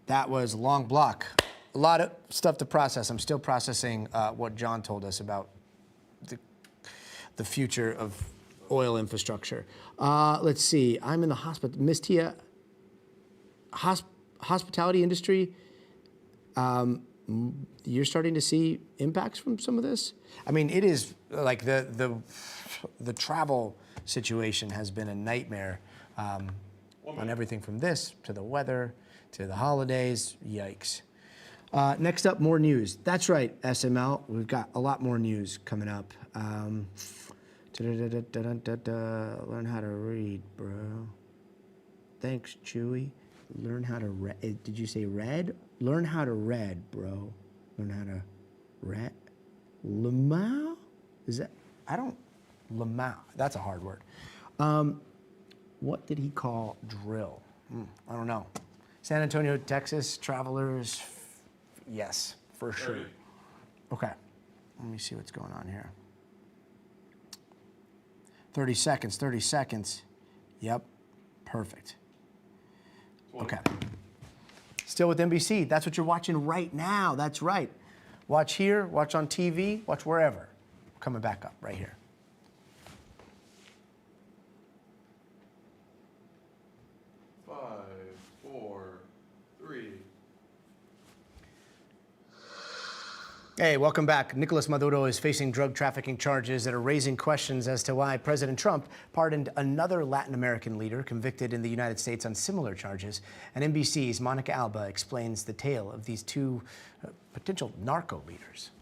that was a long block. A lot of stuff to process. I'm still processing what John told us about the future of oil infrastructure. Let's see. I'm in the hospital. Miss Tia, hospitality industry. You're starting to see impacts from some of this. I mean, it is like the travel situation has been a nightmare on everything from this to the weather to the holidays. Yikes. Next up, more news. That's right, SML. We've got a lot more news coming up. Learn how to read, bro. Thanks, Chewy. Learn how to read. Did you say read? Learn how to read, bro. Learn how to read. Lamau? Is that? I don't. Lamau. That's a hard word. What did he call drill? I don't know. San Antonio, Texas, travelers. Yes, for sure. Okay. Let me see what's going on here. 30 seconds, 30 seconds. Yep, perfect. Okay. Still with NBC, that's what you're watching right now, that's right. Watch here, watch on TV, watch wherever. Coming back up right here. Hey, welcome back. Nicolas Maduro is facing drug trafficking charges that are raising questions as to why President Trump pardoned another Latin American leader convicted in the United States on similar charges. And NBC's Monica Alba explains the tale of these two potential narco leaders.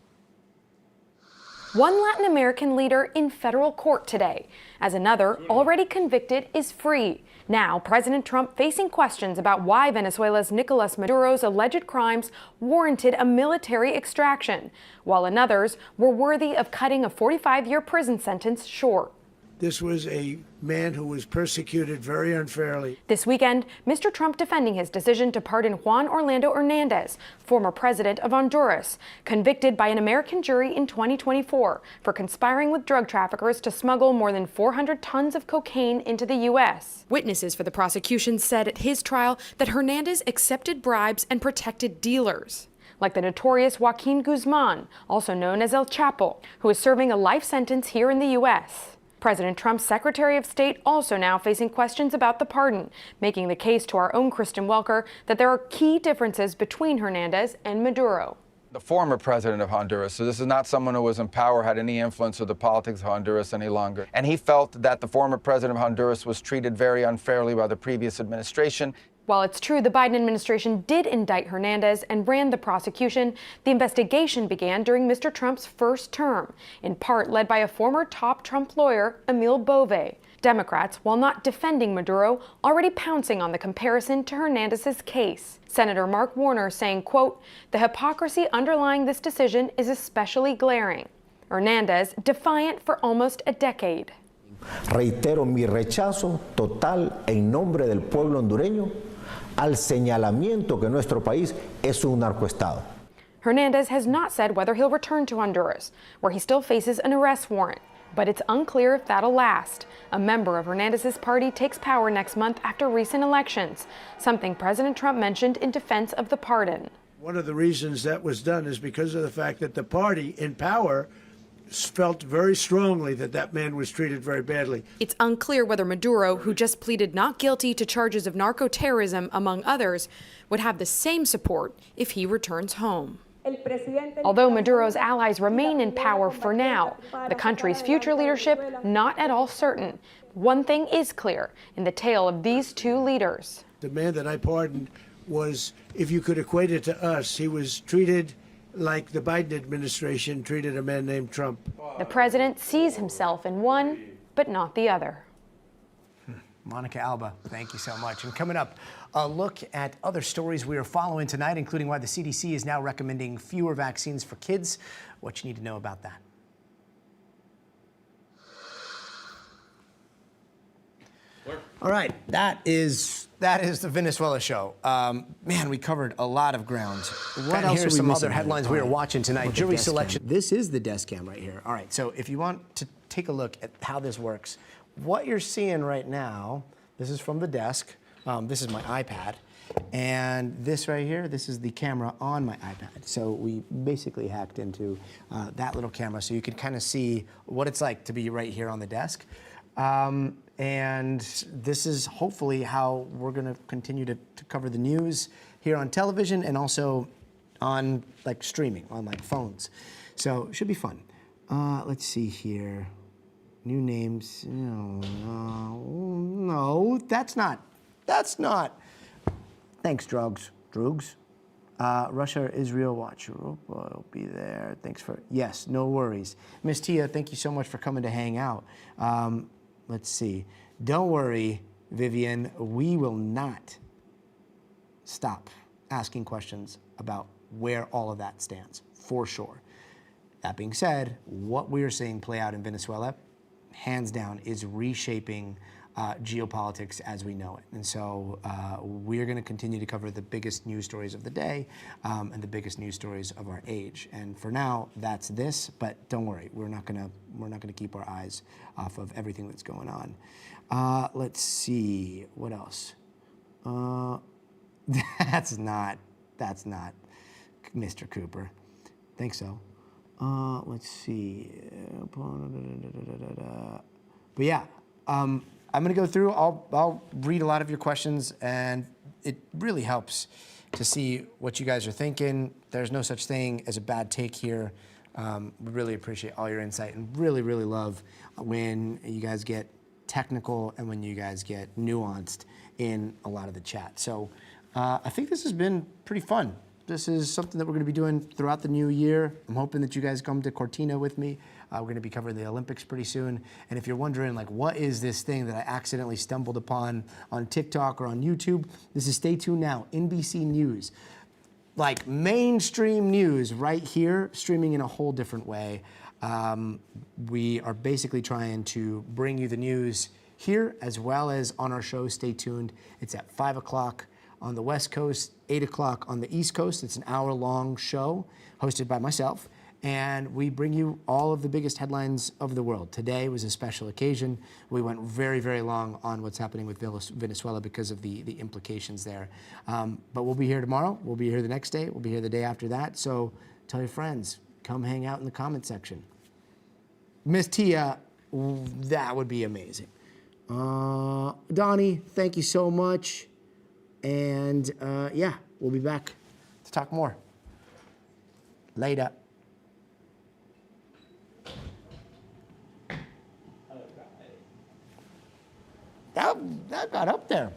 One Latin American leader in federal court today, as another, already convicted, is free. Now, President Trump facing questions about why Venezuela's Nicolas Maduro's alleged crimes warranted a military extraction, while another's were worthy of cutting a 45-year prison sentence short. This was a man who was persecuted very unfairly. This weekend, Mr. Trump defending his decision to pardon Juan Orlando Hernandez, former president of Honduras, convicted by an American jury in 2024 for conspiring with drug traffickers to smuggle more than 400 tons of cocaine into the U.S. Witnesses for the prosecution said at his trial that Hernandez accepted bribes and protected dealers, like the notorious Joaquin Guzman, also known as El Chapo, who is serving a life sentence here in the U.S. President Trump's Secretary of State also now facing questions about the pardon, making the case to our own Kristen Welker that there are key differences between Hernandez and Maduro. The former president of Honduras, so this is not someone who was in power, had any influence with the politics of Honduras any longer. And he felt that the former president of Honduras was treated very unfairly by the previous administration. While it's true the Biden administration did indict Hernandez and ran the prosecution, the investigation began during Mr. Trump's first term, in part led by a former top Trump lawyer, Emil Bove. Democrats, while not defending Maduro, already pouncing on the comparison to Hernandez's case. Senator Mark Warner saying, quote, "The hypocrisy underlying this decision is especially glaring." Hernandez defiant for almost a decade. Reitero mi rechazo total en nombre del pueblo hondureño al señalamiento que nuestro país es un narcoestado. Hernandez has not said whether he'll return to Honduras, where he still faces an arrest warrant. But it's unclear if that'll last. A member of Hernandez's party takes power next month after recent elections, something President Trump mentioned in defense of the pardon. One of the reasons that was done is because of the fact that the party in power felt very strongly that that man was treated very badly. It's unclear whether Maduro, who just pleaded not guilty to charges of narco-terrorism, among others, would have the same support if he returns home. Although Maduro's allies remain in power for now, the country's future leadership not at all certain. One thing is clear in the tale of these two leaders. The man that I pardoned was, if you could equate it to us, he was treated like the Biden administration treated a man named Trump. The president sees himself in one, but not the other. Monica Alba, thank you so much. And coming up, a look at other stories we are following tonight, including why the CDC is now recommending fewer vaccines for kids. What you need to know about that. All right, that is the Venezuela show. Man, we covered a lot of ground. What else Here's are we some missing other headlines we are watching tonight. Jury selection. Cam. This is the desk cam right here. All right, so if you want to take a look at how this works, what you're seeing right now, this is from the desk. This is my iPad. And this right here, this is the camera on my iPad. So we basically hacked into that little camera so you can kind of see what it's like to be right here on the desk. And this is hopefully how we're going to continue to cover the news here on television and also on like streaming, on like phones. So it should be fun. Let's see here. New names. No, that's not. Thanks, Drugs. Russia, Israel, watch Europa. I'll be there. Thanks for, yes, no worries. Miss Tia, thank you so much for coming to hang out. Let's see. Don't worry, Vivian, we will not stop asking questions about where all of that stands, for sure. That being said, what we are seeing play out in Venezuela, hands down, is reshaping geopolitics as we know it. And so we're going to continue to cover the biggest news stories of the day and the biggest news stories of our age. And for now, that's this. But don't worry, we're not going to keep our eyes off of everything that's going on. Let's see what else. That's not Mr. Cooper. I think so. Let's see. But yeah. I'm going to go through, I'll read a lot of your questions, and it really helps to see what you guys are thinking. There's no such thing as a bad take here. We really appreciate all your insight and really, really love when you guys get technical and when you guys get nuanced in a lot of the chat. So I think this has been pretty fun. This is something that we're going to be doing throughout the new year. I'm hoping that you guys come to Cortina with me. We're going to be covering the Olympics pretty soon. And if you're wondering, like, what is this thing that I accidentally stumbled upon on TikTok or on YouTube, this is Stay Tuned Now, NBC News. Like, mainstream news right here, streaming in a whole different way. We are basically trying to bring you the news here as well as on our show, Stay Tuned. It's at 5 o'clock on the West Coast, 8 o'clock on the East Coast. It's an hour-long show hosted by myself. And we bring you all of the biggest headlines of the world. Today was a special occasion. We went very, very long on what's happening with Venezuela because of the implications there. But we'll be here tomorrow. We'll be here the next day. We'll be here the day after that. So tell your friends. Come hang out in the comment section. Miss Tia, that would be amazing. Donnie, thank you so much. And yeah, we'll be back to talk more. Later. That got up there.